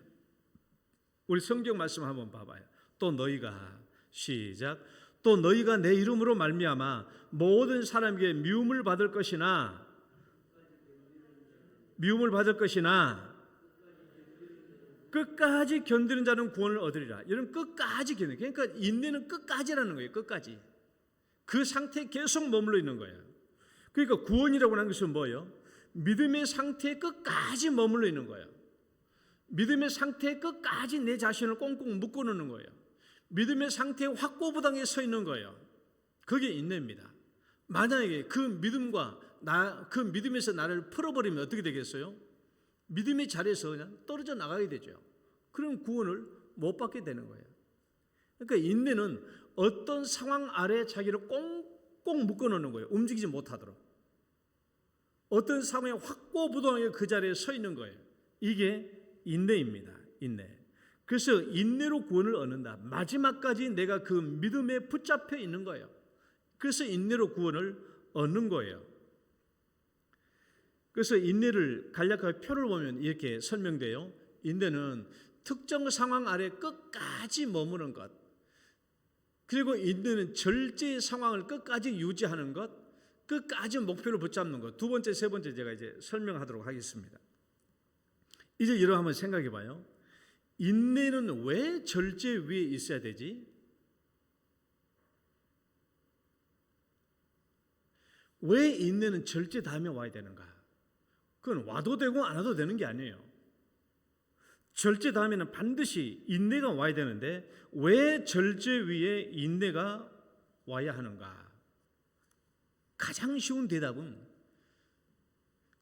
S1: 우리 성경 말씀 한번 봐봐요. 또 너희가, 시작, 또 너희가 내 이름으로 말미암아 모든 사람에게 미움을 받을 것이나 끝까지 견디는 자는 구원을 얻으리라. 이런 끝까지 견디는, 그러니까 인내는 끝까지라는 거예요. 끝까지. 그 상태에 계속 머물러 있는 거예요. 그러니까 구원이라고 하는 것은 뭐예요? 믿음의 상태에 끝까지 머물러 있는 거예요. 믿음의 상태에 끝까지 내 자신을 꽁꽁 묶어 놓는 거예요. 믿음의 상태에 확고부당하게 서 있는 거예요. 그게 인내입니다. 만약에 그 믿음과 그 믿음에서 나를 풀어버리면 어떻게 되겠어요? 믿음의 자리에서 그냥 떨어져 나가게 되죠. 그럼 구원을 못 받게 되는 거예요. 그러니까 인내는 어떤 상황 아래 자기를 꽁꽁 묶어놓는 거예요. 움직이지 못하도록. 어떤 상황에 확고부동하게 그 자리에 서 있는 거예요. 이게 인내입니다. 인내. 그래서 인내로 구원을 얻는다. 마지막까지 내가 그 믿음에 붙잡혀 있는 거예요. 그래서 인내로 구원을 얻는 거예요. 그래서 인내를 간략하게 표를 보면 이렇게 설명돼요. 인내는 특정 상황 아래 끝까지 머무는 것, 그리고 인내는 절제의 상황을 끝까지 유지하는 것, 끝까지 목표를 붙잡는 것. 두 번째, 세 번째 제가 이제 설명하도록 하겠습니다. 이제 이러 한번 생각해 봐요. 인내는 왜 절제 위에 있어야 되지? 왜 인내는 절제 다음에 와야 되는가? 그건 와도 되고 안 와도 되는 게 아니에요. 절제 다음에는 반드시 인내가 와야 되는데 왜 절제 위에 인내가 와야 하는가? 가장 쉬운 대답은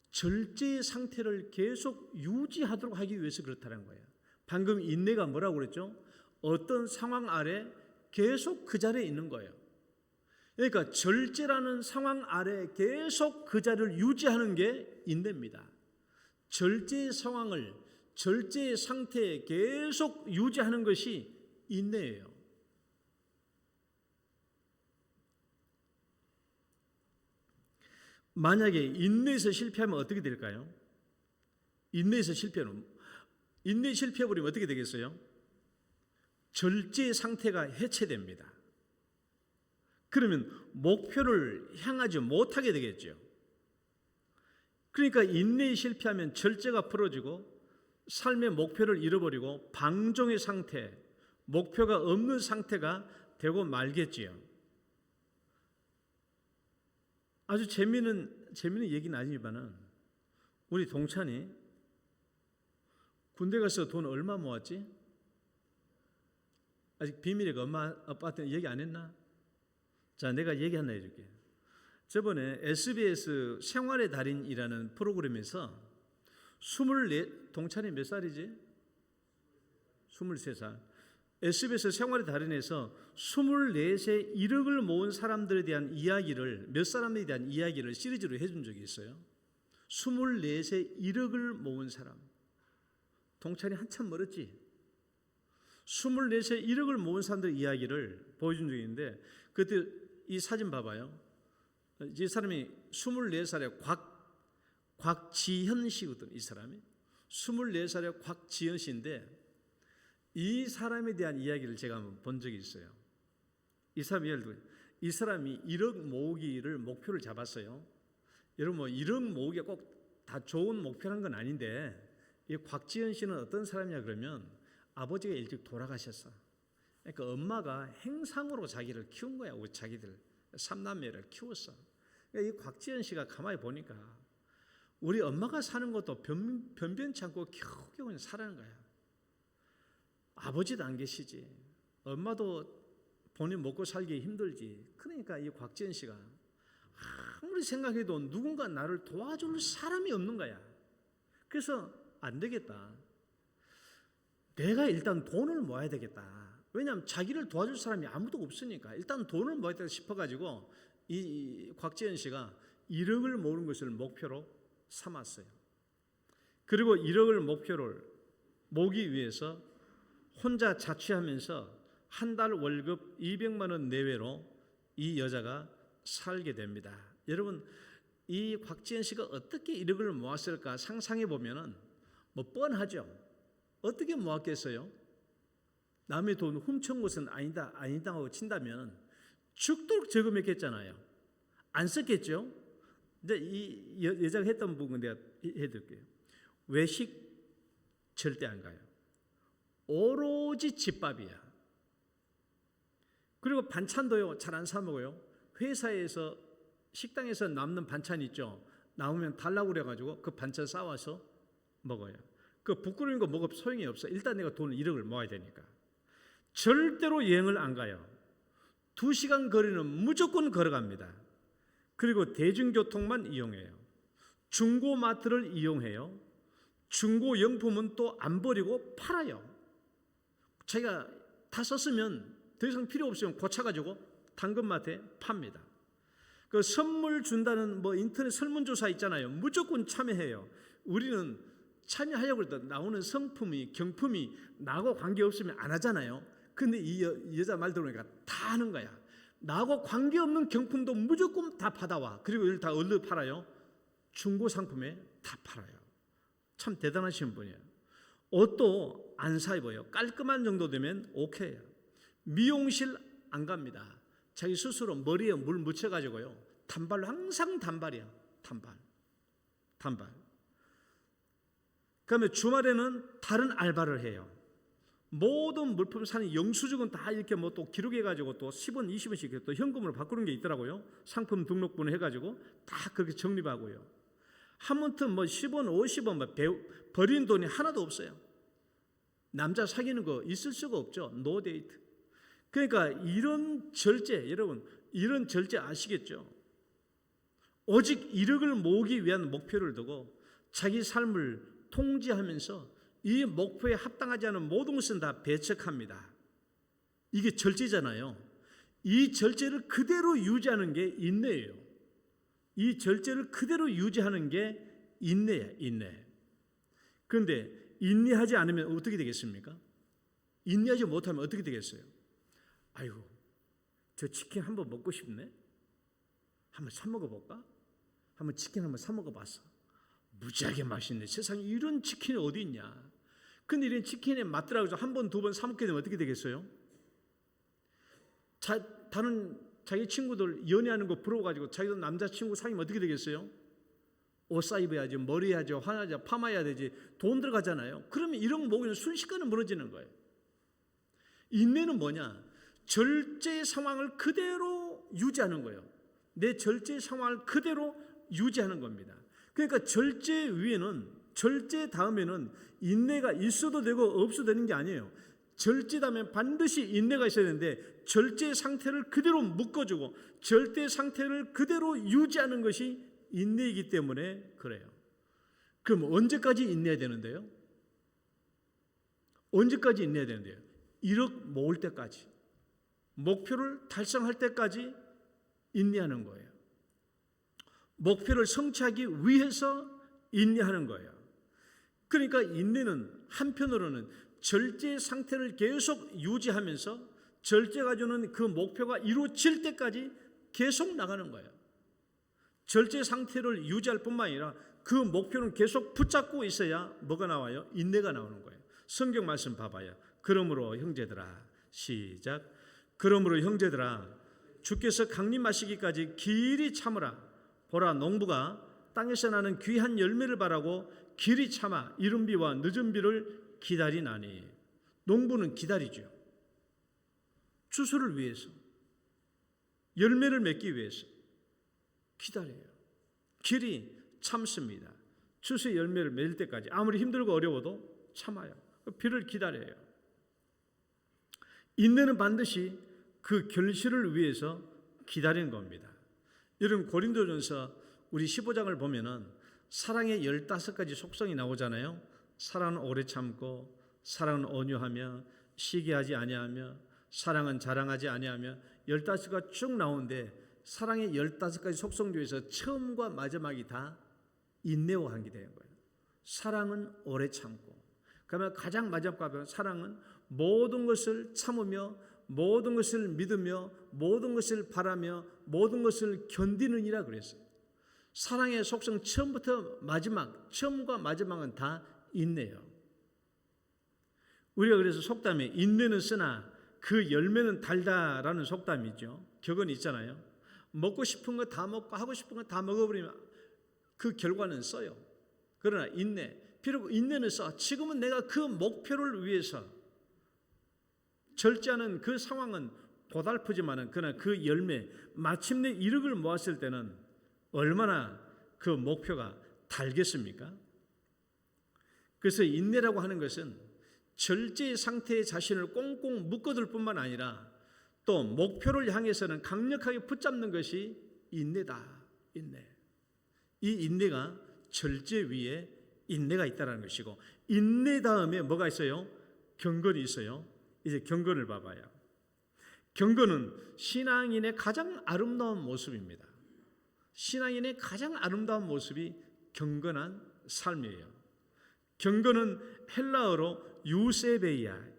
S1: 절제 상태를 계속 유지하도록 하기 위해서 그렇다는 거예요. 방금 인내가 뭐라고 그랬죠? 어떤 상황 아래 계속 그 자리에 있는 거예요. 그러니까 절제라는 상황 아래 계속 그 자리를 유지하는 게 인내입니다. 절제의 상황을, 절제의 상태에 계속 유지하는 것이 인내예요. 만약에 인내에서 실패하면 어떻게 될까요? 인내에서 실패하면, 인내 실패해버리면 어떻게 되겠어요? 절제 상태가 해체됩니다. 그러면 목표를 향하지 못하게 되겠죠. 그러니까 인내에 실패하면 절제가 풀어지고 삶의 목표를 잃어버리고 방종의 상태, 목표가 없는 상태가 되고 말겠지요. 아주 재미있는 얘기는 아니지만은 우리 동찬이 군대 가서 돈 얼마 모았지? 아직 비밀이가 엄마 아빠한테 얘기 안 했나? 자, 내가 얘기 하나 해줄게. 저번에 SBS 생활의 달인이라는 프로그램에서 24, 동찬이 몇 살이지? 23살. SBS 생활의 달인에서 24세 1억을 모은 사람들에 대한 이야기를, 몇 사람에 대한 이야기를 시리즈로 해준 적이 있어요. 24세 1억을 모은 사람. 동찬이 한참 멀었지? 24세 1억을 모은 사람들의 이야기를 보여준 적이 있는데, 그때 이 사진 봐봐요. 이 사람이 24살의 곽지현 씨거든. 이 사람이 24살의 곽지현 씨인데, 이 사람에 대한 이야기를 제가 한번 본 적이 있어요. 이 사람이 예를 들어 이 사람이 1억 모으기를 목표를 잡았어요. 여러분, 뭐 1억 모으기가 꼭 다 좋은 목표라는 건 아닌데, 이 곽지현 씨는 어떤 사람이냐 그러면 아버지가 일찍 돌아가셨어. 그러니까 엄마가 행상으로 자기를 키운 거야. 우리 자기들 3남매를 키웠어. 그러니까 이 곽지현 씨가 가만히 보니까 우리 엄마가 사는 것도 변변치 않고 겨우겨우 살아는 거야. 아버지도 안 계시지. 엄마도 본인 먹고 살기 힘들지. 그러니까 이 곽지현 씨가 아무리 생각해도 누군가 나를 도와줄 사람이 없는 거야. 그래서 안 되겠다. 내가 일단 돈을 모아야 되겠다. 왜냐하면 자기를 도와줄 사람이 아무도 없으니까 일단 돈을 모아야겠다 싶어가지고 이 곽지현 씨가 1억을 모으는 것을 목표로 삼았어요. 그리고 1억을 목표를 모으기 위해서 혼자 자취하면서 한 달 월급 200만 원 내외로 이 여자가 살게 됩니다. 여러분, 이 곽지현 씨가 어떻게 1억을 모았을까 상상해 보면은 뭐 뻔하죠. 어떻게 모았겠어요? 남의 돈 훔친 것은 아니다고 친다면 죽도록 저금했겠잖아요. 안 썼겠죠? 근데 이 여자가 했던 부분 내가 해드릴게요. 외식 절대 안 가요. 오로지 집밥이야. 그리고 반찬도요, 잘 안 사 먹어요. 회사에서 식당에서 남는 반찬 있죠. 나오면 달라고 그래가지고 그 반찬 싸와서 먹어요. 그 부끄러운 거 먹어 소용이 없어. 일단 내가 돈을 1억을 모아야 되니까. 절대로 여행을 안 가요. 2시간 거리는 무조건 걸어갑니다. 그리고 대중교통만 이용해요. 중고마트를 이용해요. 중고용품은 또 안 버리고 팔아요. 자기가 다 썼으면 더 이상 필요 없으면 고쳐가지고 당근마트에 팝니다. 그 선물 준다는 인터넷 설문조사 있잖아요. 무조건 참여해요. 우리는 참여하려고 해도 나오는 성품이 경품이 나하고 관계없으면 안 하잖아요. 근데 이 여자 말 들어보니까 다 하는 거야. 나하고 관계없는 경품도 무조건 다 받아와. 그리고 이걸 다 얼른 팔아요. 중고 상품에 다 팔아요. 참 대단하신 분이에요. 옷도 안 사 입어요. 깔끔한 정도 되면 오케이요. 미용실 안 갑니다. 자기 스스로 머리에 물 묻혀가지고요. 단발로 항상 단발이야. 단발. 그다음에 주말에는 다른 알바를 해요. 모든 물품 사는 영수증은 다 이렇게 또 기록해가지고 또 10원, 20원씩 또 현금으로 바꾸는 게 있더라고요. 상품 등록번호 해가지고 다 그렇게 정립하고요. 하무튼 10원, 50원 버린 돈이 하나도 없어요. 남자 사귀는 거 있을 수가 없죠. 노 데이트. 그러니까 이런 절제, 여러분 이런 절제 아시겠죠? 오직 1억을 모으기 위한 목표를 두고 자기 삶을 통제하면서 이 목표에 합당하지 않은 모든 것은 다 배척합니다. 이게 절제잖아요. 이 절제를 그대로 유지하는 게 인내예요. 이 절제를 그대로 유지하는 게 인내예요. 인내. 그런데 인내하지 않으면 어떻게 되겠습니까? 인내하지 못하면 어떻게 되겠어요? 아이고, 저 치킨 한번 먹고 싶네. 한번 사 먹어볼까? 한번 치킨 한번 사 먹어봤어. 무지하게 맛있네. 세상에 이런 치킨이 어디 있냐. 근데 이런 치킨에 맞더라고 해서 한 번, 두 번 사 먹게 되면 어떻게 되겠어요? 다른 자기 친구들 연애하는 거 부러워가지고 자기도 남자친구 사귀면 어떻게 되겠어요? 옷 사 입어야지, 머리 해야지, 화나야지, 파마해야 되지, 돈 들어가잖아요. 그러면 이런 모기는 순식간에 무너지는 거예요. 인내는 뭐냐? 절제 상황을 그대로 유지하는 거예요. 내 절제 상황을 그대로 유지하는 겁니다. 그러니까 절제 위에는, 절제 다음에는 인내가 있어도 되고 없어도 되는 게 아니에요. 절제 다음에 반드시 인내가 있어야 되는데 절제 상태를 그대로 묶어주고 절제 상태를 그대로 유지하는 것이 인내이기 때문에 그래요. 그럼 언제까지 인내해야 되는데요? 언제까지 인내해야 되는데요? 1억 모을 때까지, 목표를 달성할 때까지 인내하는 거예요. 목표를 성취하기 위해서 인내하는 거예요. 그러니까 인내는 한편으로는 절제 상태를 계속 유지하면서 절제가 주는 그 목표가 이루어질 때까지 계속 나가는 거예요. 절제 상태를 유지할 뿐만 아니라 그 목표는 계속 붙잡고 있어야 뭐가 나와요? 인내가 나오는 거예요. 성경 말씀 봐봐요. 그러므로 형제들아, 시작. 그러므로 형제들아, 주께서 강림하시기까지 길이 참으라. 보라, 농부가 땅에서 나는 귀한 열매를 바라고 길이 참아 이른 비와 늦은 비를 기다리나니. 농부는 기다리죠. 추수를 위해서, 열매를 맺기 위해서 기다려요. 길이 참습니다. 추수의 열매를 맺을 때까지 아무리 힘들고 어려워도 참아요. 비를 기다려요. 인내는 반드시 그 결실을 위해서 기다리는 겁니다. 여러분, 고린도전서 우리 15장을 보면은 사랑의 15가지 속성이 나오잖아요. 사랑은 오래 참고, 사랑은 온유하며, 시기하지 아니하며, 사랑은 자랑하지 아니하며, 15가 쭉 나오는데 사랑의 15가지 속성 중에서 처음과 마지막이 다 인내와 관계되는 거예요. 사랑은 오래 참고, 그러면 가장 마지막과 보면 사랑은 모든 것을 참으며, 모든 것을 믿으며, 모든 것을 바라며, 모든 것을 견디느니라 그랬어요. 사랑의 속성 처음부터 마지막, 처음과 마지막은 다 인내예요. 우리가 그래서 속담에 인내는 쓰나 그 열매는 달다라는 속담이 있죠. 격언이 있잖아요. 먹고 싶은 거 다 먹고 하고 싶은 거 다 먹어버리면 그 결과는 써요. 그러나 인내, 비록 인내는 써. 지금은 내가 그 목표를 위해서 절제하는 그 상황은 고달프지만은 그러나 그 열매, 마침내 1억을 모았을 때는 얼마나 그 목표가 달겠습니까? 그래서 인내라고 하는 것은 절제 상태의 자신을 꽁꽁 묶어둘 뿐만 아니라 또 목표를 향해서는 강력하게 붙잡는 것이 인내다. 인내. 이 인내가 절제 위에 인내가 있다는 것이고, 인내 다음에 뭐가 있어요? 경건이 있어요. 이제 경건을 봐봐요. 경건은 신앙인의 가장 아름다운 모습입니다. 신앙인의 가장 아름다운 모습이 경건한 삶이에요. 경건은 헬라어로 유세베이야.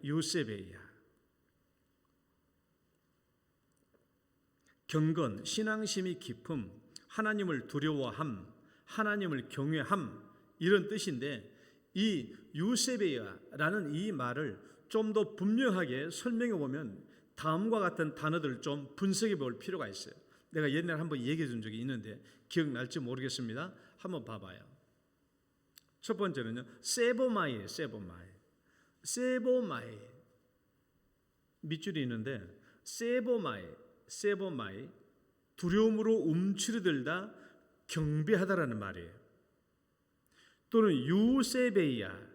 S1: 경건, 신앙심이 깊음, 하나님을 두려워함, 하나님을 경외함, 이런 뜻인데, 이 유세베이야라는 이 말을 좀 더 분명하게 설명해 보면 다음과 같은 단어들을 좀 분석해 볼 필요가 있어요. 내가 옛날에 한번 얘기해 준 적이 있는데 기억날지 모르겠습니다. 한번 봐봐요. 첫 번째는요, 세보마이예요. 세보마이. 밑줄이 있는데 세보마이, 두려움으로 움츠러들다, 경배하다라는 말이에요. 또는 유세베이야,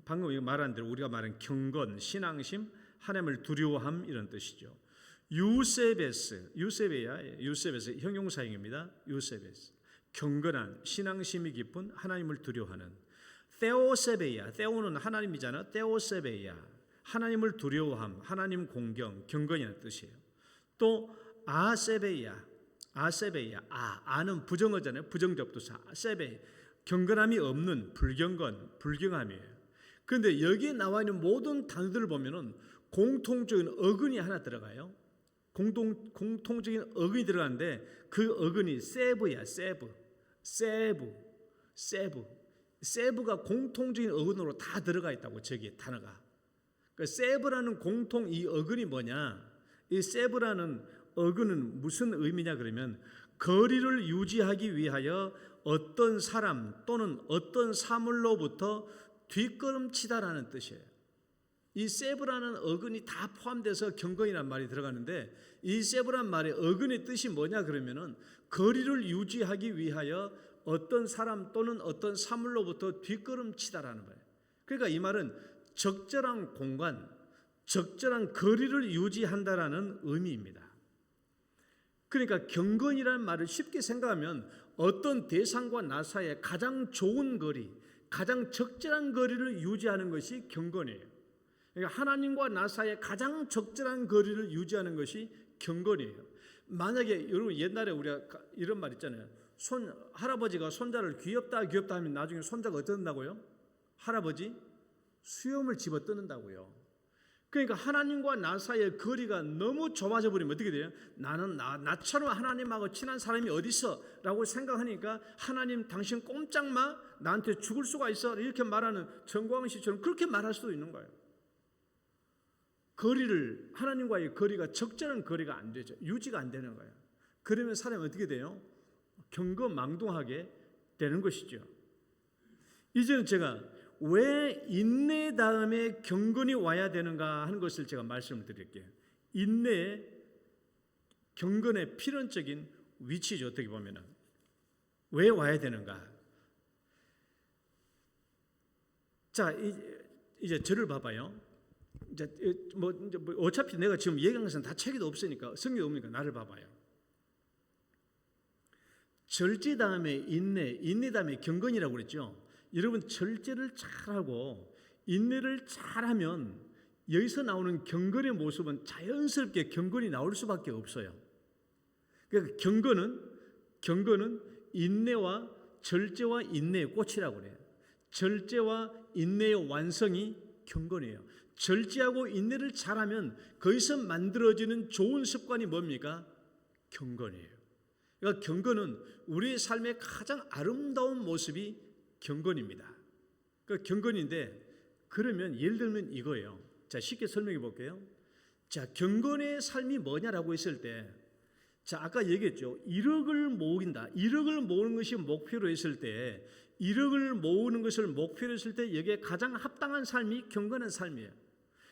S1: 방금 말한 대로 우리가 말한 경건, 신앙심, 하나님을 두려워함, 이런 뜻이죠. 유세베야, 형용사형입니다. 유세베스, 경건한, 신앙심이 깊은, 하나님을 두려워하는. 테오세베야, 테오는 하나님이잖아. 테오세베야, 하나님을 두려워함, 하나님 공경, 경건이라는 뜻이에요. 또 아세베야, 아는 부정어잖아요. 부정접두사. 세베, 경건함이 없는, 불경건, 불경함이에요. 그런데 여기에 나와 있는 모든 단어들을 보면은 공통적인 어근이 하나 들어가요. 공통적인 어근이 들어가는데 그 어근이 세브야. 세브가 공통적인 어근으로 다 들어가 있다고, 저기 단어가. 그러니까 세브라는 공통 이 어근이 뭐냐? 이 세브라는 어근은 무슨 의미냐 그러면, 거리를 유지하기 위하여 어떤 사람 또는 어떤 사물로부터 뒷걸음치다라는 뜻이에요. 이 세브라는 어근이 다 포함돼서 경건이란 말이 들어가는데, 이 세브란 말의 어근의 뜻이 뭐냐 그러면은 거리를 유지하기 위하여 어떤 사람 또는 어떤 사물로부터 뒷걸음치다라는 거예요. 그러니까 이 말은 적절한 공간, 적절한 거리를 유지한다라는 의미입니다. 그러니까 경건이라는 말을 쉽게 생각하면 어떤 대상과 나 사이에 가장 좋은 거리, 가장 적절한 거리를 유지하는 것이 경건이에요. 그러니까 하나님과 나 사이에 가장 적절한 거리를 유지하는 것이 경건이에요. 만약에 여러분 옛날에 우리가 이런 말 있잖아요. 할아버지가 손자를 귀엽다 하면 나중에 손자가 어떻다고요? 할아버지 수염을 집어 뜯는다고요. 그러니까 하나님과 나 사이의 거리가 너무 좁아져 버리면 어떻게 돼요? 나는 나처럼 하나님하고 친한 사람이 어디 있어? 라고 생각하니까 하나님 당신 꼼짝마, 나한테 죽을 수가 있어, 이렇게 말하는 정광훈 씨처럼 그렇게 말할 수도 있는 거예요. 하나님과의 거리가 적절한 거리가 안 되죠. 유지가 안 되는 거예요. 그러면 사람이 어떻게 돼요? 경거망동하게 되는 것이죠. 이제는 제가 왜 인내 다음에 경건이 와야 되는가 하는 것을 제가 말씀을 드릴게요. 인내의 경건의 필연적인 위치죠. 어떻게 보면은 왜 와야 되는가? 자, 이제 저를 봐봐요. 이제 어차피 내가 지금 얘기한 것은 다 책에도 없으니까, 성경에 없으니까 나를 봐봐요. 절제 다음에 인내 다음에 경건이라고 그랬죠. 여러분, 절제를 잘하고 인내를 잘하면 여기서 나오는 경건의 모습은 자연스럽게 경건이 나올 수밖에 없어요. 그러니까 경건은 인내와 절제와 인내의 꽃이라고 그래요. 절제와 인내의 완성이 경건이에요. 절제하고 인내를 잘하면 거기서 만들어지는 좋은 습관이 뭡니까? 경건이에요. 그러니까 경건은 우리의 삶의 가장 아름다운 모습이 경건입니다. 그 경건인데, 그러면 예를 들면 이거예요. 자, 쉽게 설명해 볼게요. 자, 경건의 삶이 뭐냐라고 했을 때, 자, 아까 얘기했죠. 1억을 모은다. 1억을 모으는 것이 목표로 했을 때, 1억을 모으는 것을 목표로 했을 때 여기에 가장 합당한 삶이 경건한 삶이에요.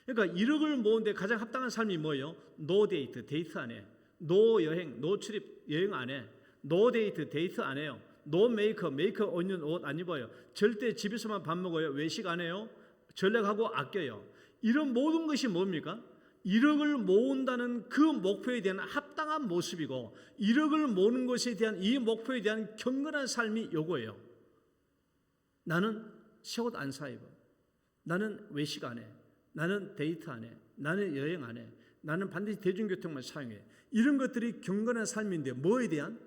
S1: 그러니까 1억을 모으는데 가장 합당한 삶이 뭐예요? 노 데이트, 데이트 안 해. 노 여행, 노 출입, 여행 안 해. 노 데이트, 데이트 안 해요. 노 메이크업 없는 옷 안 입어요. 절대 집에서만 밥 먹어요. 외식 안 해요. 전략하고 아껴요. 이런 모든 것이 뭡니까? 1억을 모은다는 그 목표에 대한 합당한 모습이고 1억을 모으는 것에 대한 이 목표에 대한 경건한 삶이 요거예요. 나는 새 옷 안 사 입어. 나는 외식 안 해. 나는 데이트 안 해. 나는 여행 안 해. 나는 반드시 대중교통만 사용해. 이런 것들이 경건한 삶인데 뭐에 대한?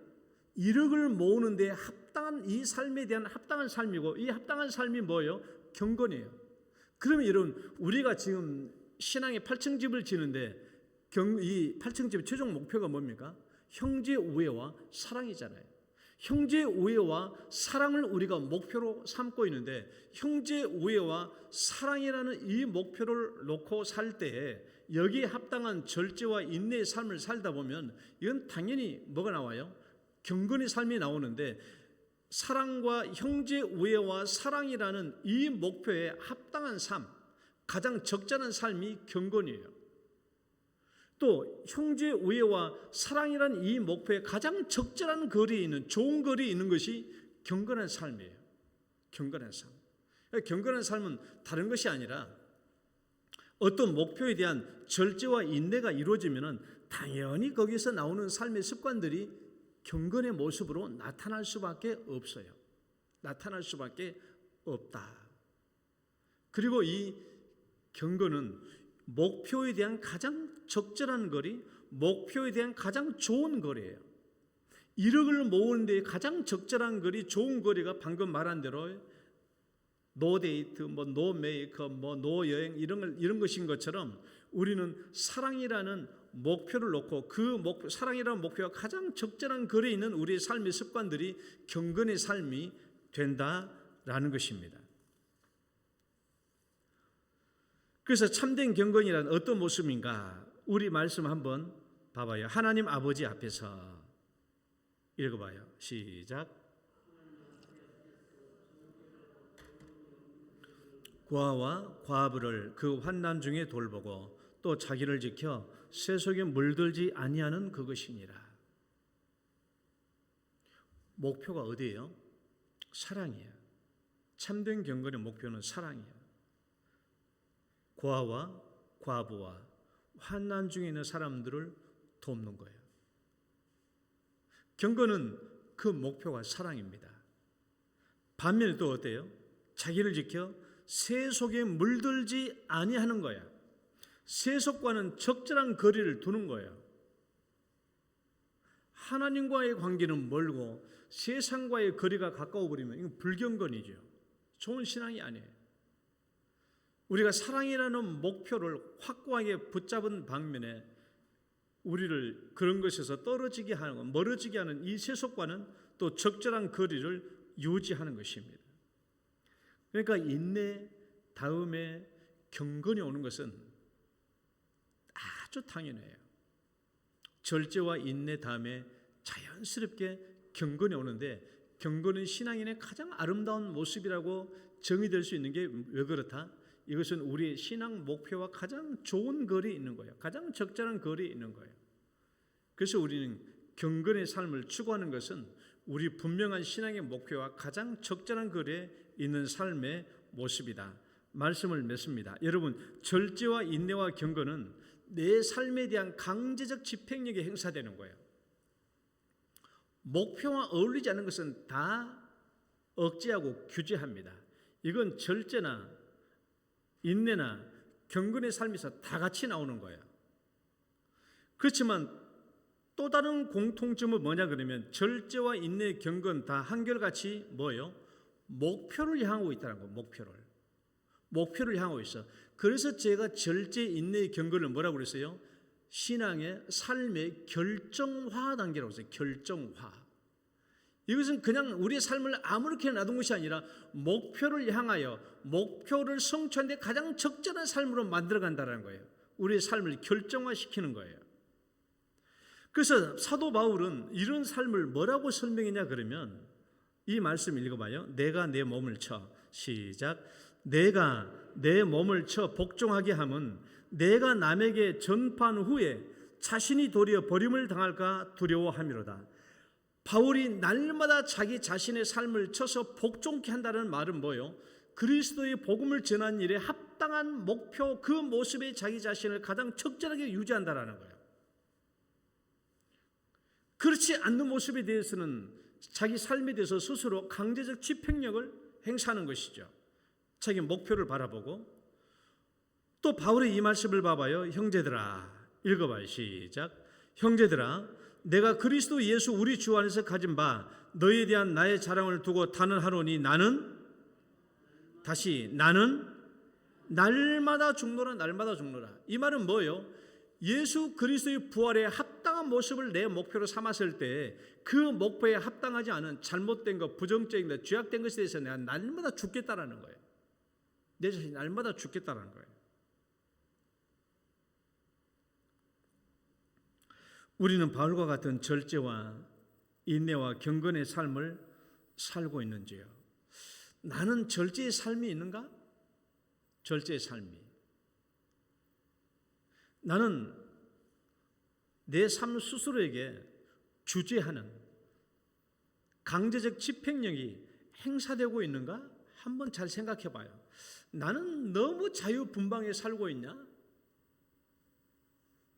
S1: 1억을 모으는 데 합당한 이 삶에 대한 합당한 삶이고 이 합당한 삶이 뭐예요? 경건이에요. 그러면 여러분 우리가 지금 신앙의 8층 집을 지는데 이 8층 집의 최종 목표가 뭡니까? 형제 우애와 사랑이잖아요. 형제 우애와 사랑을 우리가 목표로 삼고 있는데 형제 우애와 사랑이라는 이 목표를 놓고 살 때에 여기에 합당한 절제와 인내의 삶을 살다 보면 이건 당연히 뭐가 나와요? 경건의 삶이 나오는데 사랑과 형제 우애와 사랑이라는 이 목표에 합당한 삶, 가장 적절한 삶이 경건이에요. 또 형제 우애와 사랑이라는 이 목표에 가장 적절한 거리에 있는 좋은 거리에 있는 것이 경건한 삶이에요. 경건한 삶. 경건한 삶은 다른 것이 아니라 어떤 목표에 대한 절제와 인내가 이루어지면 당연히 거기서 나오는 삶의 습관들이 경건의 모습으로 나타날 수밖에 없어요. 나타날 수밖에 없다. 그리고 이 경건은 목표에 대한 가장 적절한 거리, 목표에 대한 가장 좋은 거리예요. 1억을 모으는 데 가장 적절한 거리, 좋은 거리가 방금 말한 대로 노 데이트, 노 메이크업, 노 여행 이런 것인 것처럼 우리는 사랑이라는 목표를 놓고 그 사랑이라는 목표가 가장 적절한 거리에 있는 우리의 삶의 습관들이 경건의 삶이 된다라는 것입니다. 그래서 참된 경건이란 어떤 모습인가? 우리 말씀 한번 봐봐요. 하나님 아버지 앞에서 읽어봐요. 시작. 고아와 과부를 그 환난 중에 돌보고 또 자기를 지켜 세속에 물들지 아니하는 그것이니라. 목표가 어디예요? 사랑이에요. 참된 경건의 목표는 사랑이에요. 고아와 과부와 환난 중에 있는 사람들을 돕는 거예요. 경건은 그 목표가 사랑입니다. 반면에 또 어때요? 자기를 지켜 세속에 물들지 아니하는 거야. 세속과는 적절한 거리를 두는 거예요. 하나님과의 관계는 멀고 세상과의 거리가 가까워 버리면 이건 불경건이죠. 좋은 신앙이 아니에요. 우리가 사랑이라는 목표를 확고하게 붙잡은 방면에 우리를 그런 것에서 떨어지게 하는 것, 멀어지게 하는 이 세속과는 또 적절한 거리를 유지하는 것입니다. 그러니까 인내 다음에 경건이 오는 것은 아주 당연해요. 절제와 인내 다음에 자연스럽게 경건이 오는데 경건은 신앙인의 가장 아름다운 모습이라고 정의될 수 있는 게 왜 그렇다? 이것은 우리의 신앙 목표와 가장 좋은 거리에 있는 거예요. 가장 적절한 거리에 있는 거예요. 그래서 우리는 경건의 삶을 추구하는 것은 우리 분명한 신앙의 목표와 가장 적절한 거리에 있는 삶의 모습이다. 말씀을 맺습니다. 여러분, 절제와 인내와 경건은 내 삶에 대한 강제적 집행력이 행사되는 거예요. 목표와 어울리지 않는 것은 다 억제하고 규제합니다. 이건 절제나 인내나 경건의 삶에서 다 같이 나오는 거예요. 그렇지만 또 다른 공통점은 뭐냐 그러면 절제와 인내, 경건 다 한결같이 뭐예요? 목표를 향하고 있다는 거예요. 목표를 향하고 있어. 그래서 제가 절제, 인내, 경건을 뭐라고 그랬어요? 신앙의 삶의 결정화 단계라고 했어요. 결정화. 이것은 그냥 우리의 삶을 아무렇게나 놔둔 것이 아니라 목표를 향하여 목표를 성취하는 데 가장 적절한 삶으로 만들어간다는 거예요. 우리의 삶을 결정화시키는 거예요. 그래서 사도 바울은 이런 삶을 뭐라고 설명했냐 그러면 이 말씀 읽어봐요. 내가 내 몸을 쳐. 시작. 내가 내 몸을 쳐 복종하게 함은 내가 남에게 전파한 후에 자신이 도리어 버림을 당할까 두려워함이로다. 바울이 날마다 자기 자신의 삶을 쳐서 복종케 한다는 말은 뭐예요? 그리스도의 복음을 전하는 일에 합당한 합당한 목표, 그 모습에 자기 자신을 가장 적절하게 유지한다라는 거예요. 그렇지 않는 모습에 대해서는 자기 삶에 대해서 스스로 강제적 집행력을 행사하는 것이죠. 자기 목표를 바라보고. 또 바울의 이 말씀을 봐봐요. 형제들아, 읽어봐요. 시작. 형제들아, 내가 그리스도 예수 우리 주 안에서 가진 바 너희에 대한 나의 자랑을 두고 단언하노니 나는 날마다 죽노라. 날마다 죽노라. 이 말은 뭐예요? 예수 그리스도의 부활에 합당한 모습을 내 목표로 삼았을 때 그 목표에 합당하지 않은 잘못된 것, 부정적인 것, 죄악된 것에 대해서 내가 날마다 죽겠다라는 거예요. 내 자신이 날마다 죽겠다라는 거예요. 우리는 바울과 같은 절제와 인내와 경건의 삶을 살고 있는지요? 나는 절제의 삶이 있는가? 절제의 삶이. 나는 내 삶 스스로에게 주재하는 강제적 집행력이 행사되고 있는가? 한번 잘 생각해 봐요. 나는 너무 자유분방하게 살고 있냐?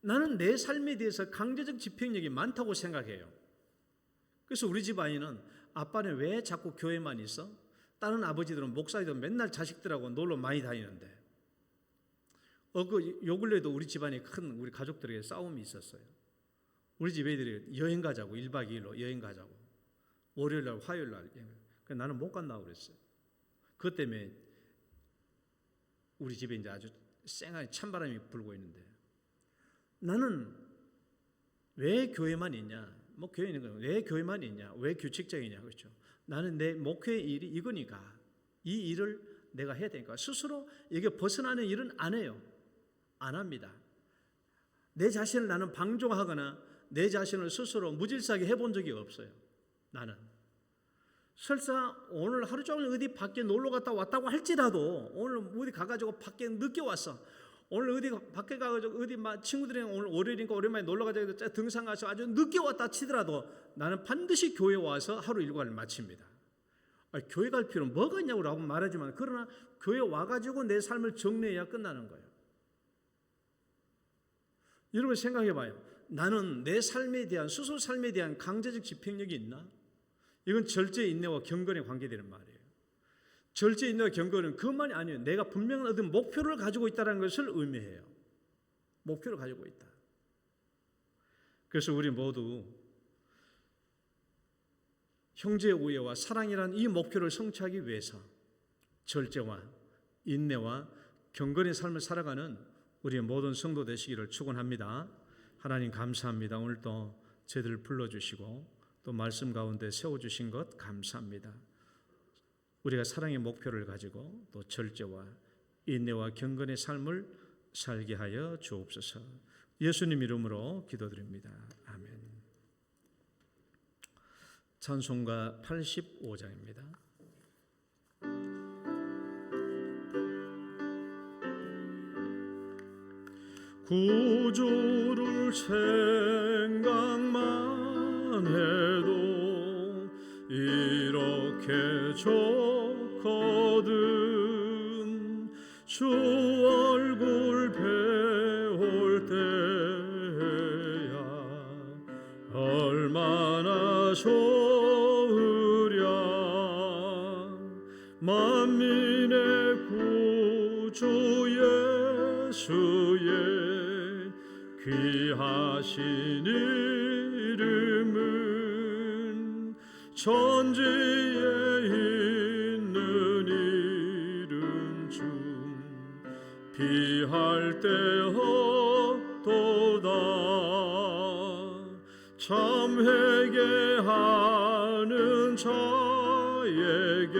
S1: 나는 내 삶에 대해서 강제적 집행력이 많다고 생각해요. 그래서 우리 집 아이는 아빠는 왜 자꾸 교회만 있어? 다른 아버지들은 목사들은 맨날 자식들하고 놀러 많이 다니는데. 요 근래에도 우리 집안에 우리 가족들에게 싸움이 있었어요. 우리 집 애들이 여행 가자고 1박 2일로 여행 가자고. 월요일날 화요일날. 그래서 나는 못 간다고 그랬어요. 그것 때문에 우리 집에 이제 아주 쌩하게 찬바람이 불고 있는데 나는 왜 교회만 있냐? 뭐 교회 있는 거예요. 왜 교회만 있냐? 왜 규칙적이냐? 그렇죠. 나는 내 목회의 일이 이거니까 이 일을 내가 해야 되니까 스스로 이게 벗어나는 일은 안 해요. 안 합니다. 내 자신을 나는 방종하거나 내 자신을 스스로 무질서하게 해본 적이 없어요. 나는 설사 오늘 하루 종일 어디 밖에 놀러 갔다 왔다고 할지라도 오늘 어디 가가지고 밖에 늦게 왔어. 오늘 어디 밖에 가가지고 어디 친구들이랑 오늘 월요일이니까 오랜만에 놀러 가자고 등산 가서 아주 늦게 왔다 치더라도 나는 반드시 교회 와서 하루 일과를 마칩니다. 교회 갈 필요는 뭐가 있냐고 말하지만 그러나 교회 와가지고 내 삶을 정리해야 끝나는 거예요. 여러분 생각해 봐요. 나는 내 삶에 대한 스스로 삶에 대한 강제적 집행력이 있나? 이건 절제 인내와 경건에 관계되는 말이에요. 절제 인내와 경건은 그것만이 아니에요. 내가 분명한 어떤 목표를 가지고 있다는 것을 의미해요. 목표를 가지고 있다. 그래서 우리 모두 형제의 우애와 사랑이라는 이 목표를 성취하기 위해서 절제와 인내와 경건의 삶을 살아가는 우리의 모든 성도 되시기를 축원합니다. 하나님 감사합니다. 오늘 또 저희들을 불러주시고 또 말씀 가운데 세워주신 것 감사합니다. 우리가 사랑의 목표를 가지고 또 절제와 인내와 경건의 삶을 살게 하여 주옵소서. 예수님 이름으로 기도드립니다. 아멘. 찬송가 85장입니다.
S2: 구주를 생각만 해도 이렇게 좋거든. 주 얼굴 배울 때야 얼마나 좋으랴. 만민의 구주 예수의 귀하신 이름은 천지에 있는 이름 중 비할 데 없도다. 참 회개하는 자에게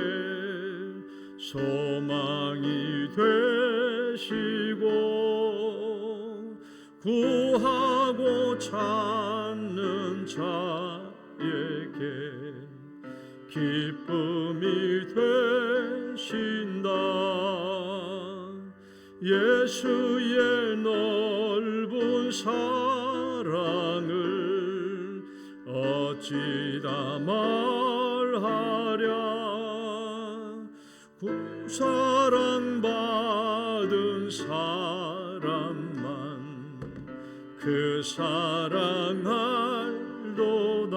S2: 소망이 되시고 구하고 찾는 자에게 기쁨이 되신다. 예수의 넓은 사랑을 어찌다 말하랴. 사랑받은
S1: 사람만 그 사랑 알도다.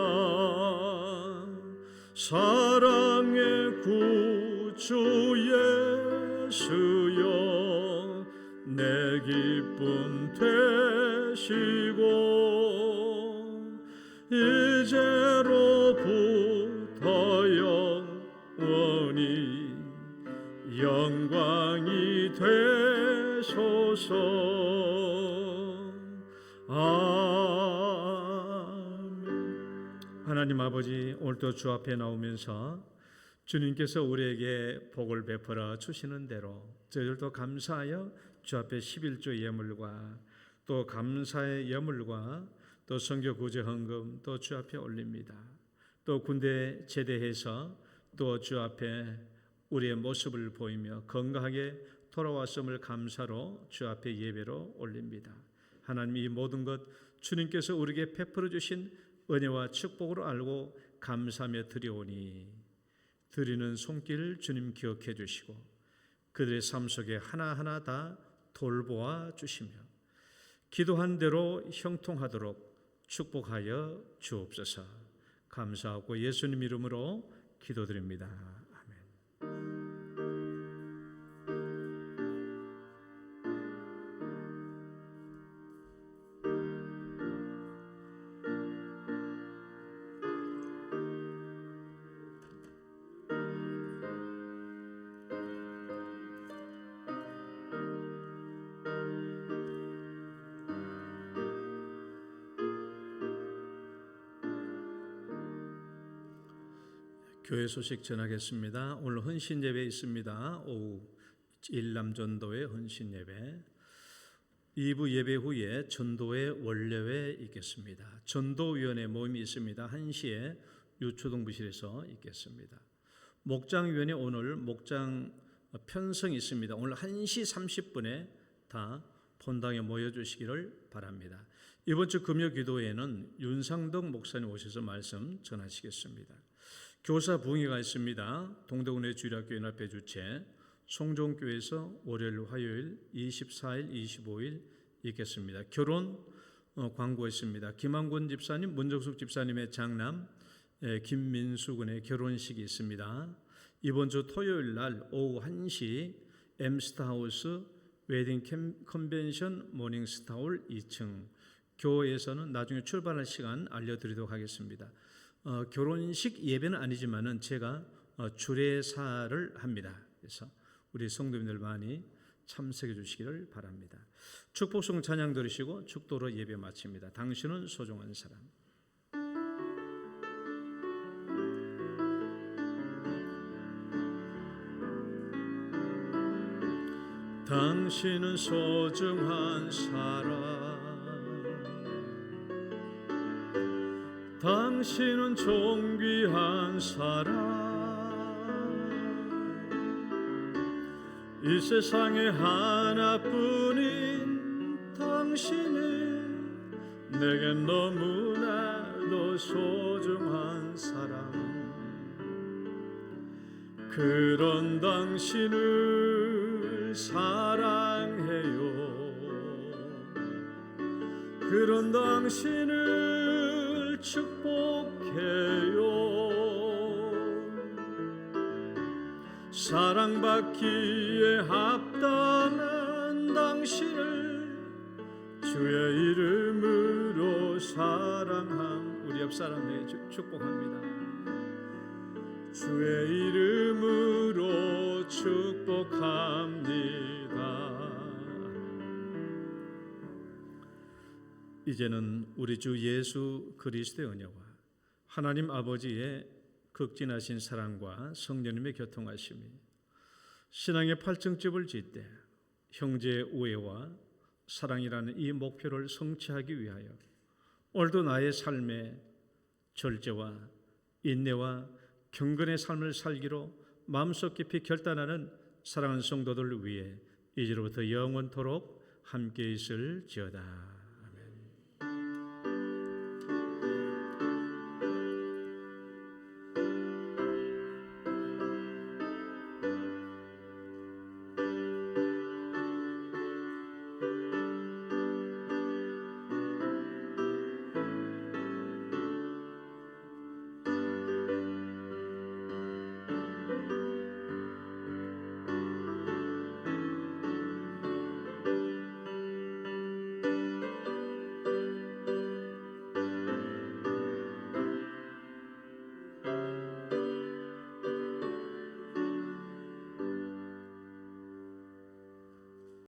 S1: 사랑의 구주 예수여 내 기쁨 되시고 이제로부터 영원히 영광이 되소서. 아멘. 하나님 아버지, 오늘도 주 앞에 나오면서 주님께서 우리에게 복을 베풀어 주시는 대로 저희들도 감사하여 주 앞에 11조 예물과 또 감사의 예물과 또 선교 구제 헌금 또 주 앞에 올립니다. 또 군대 제대해서 또 주 앞에 우리의 모습을 보이며 건강하게 돌아왔음을 감사로 주 앞에 예배로 올립니다. 하나님, 이 모든 것 주님께서 우리에게 베풀어 주신 은혜와 축복으로 알고 감사하며 드려오니 드리는 손길 주님 기억해 주시고 그들의 삶 속에 하나하나 다 돌보아 주시며 기도한 대로 형통하도록 축복하여 주옵소서. 감사하고 예수님 이름으로 기도드립니다. 아멘. 교회 소식 전하겠습니다. 오늘 헌신 예배 있습니다. 오후 일남전도회 헌신 예배, 2부 예배 후에 전도회 원례회 있겠습니다. 전도위원회 모임이 있습니다. 1시에 유초동부실에서 있겠습니다. 목장위원회 오늘 목장 편성이 있습니다. 오늘 1시 30분에 다 본당에 모여주시기를 바랍니다. 이번 주 금요 기도회에는 윤상덕 목사님 오셔서 말씀 전하시겠습니다. 교사 부흥회가 있습니다. 동대구내 주일학교 연합회 주최 송종교에서 월요일, 화요일 24일, 25일 있겠습니다. 결혼 광고 있습니다. 김한권 집사님, 문정숙 집사님의 장남 김민수 군의 결혼식이 있습니다. 이번 주 토요일 날 오후 1시 M스타하우스 웨딩 컨벤션 모닝스타홀 2층, 교회에서는 나중에 출발할 시간 알려드리도록 하겠습니다. 결혼식 예배는 아니지만은 제가 주례사를 합니다. 그래서 우리 성도님들 많이 참석해 주시기를 바랍니다. 축복송 찬양 들으시고 축도로 예배 마칩니다. 당신은 소중한 사람. 당신은 소중한 사람, 당신은 존귀한 사람, 이 세상에 하나뿐인 당신은 내겐 너무나도 소중한 사람. 그런 당신을 사랑해요. 그런 당신을 축복해요. 사랑받기에 합당한 당신을 주의 이름으로 사랑함. 우리 옆 사람에게 축복합니다. 주의 이름으로 축복합니다. 이제는 우리 주 예수 그리스도의 은혜와 하나님 아버지의 극진하신 사랑과 성령님의 교통하심이 신앙의 팔정집을 짓되 형제의 우애와 사랑이라는 이 목표를 성취하기 위하여 오늘도 나의 삶에 절제와 인내와 경건의 삶을 살기로 마음속 깊이 결단하는 사랑하는 성도들을 위해 이제로부터 영원토록 함께 있을지어다.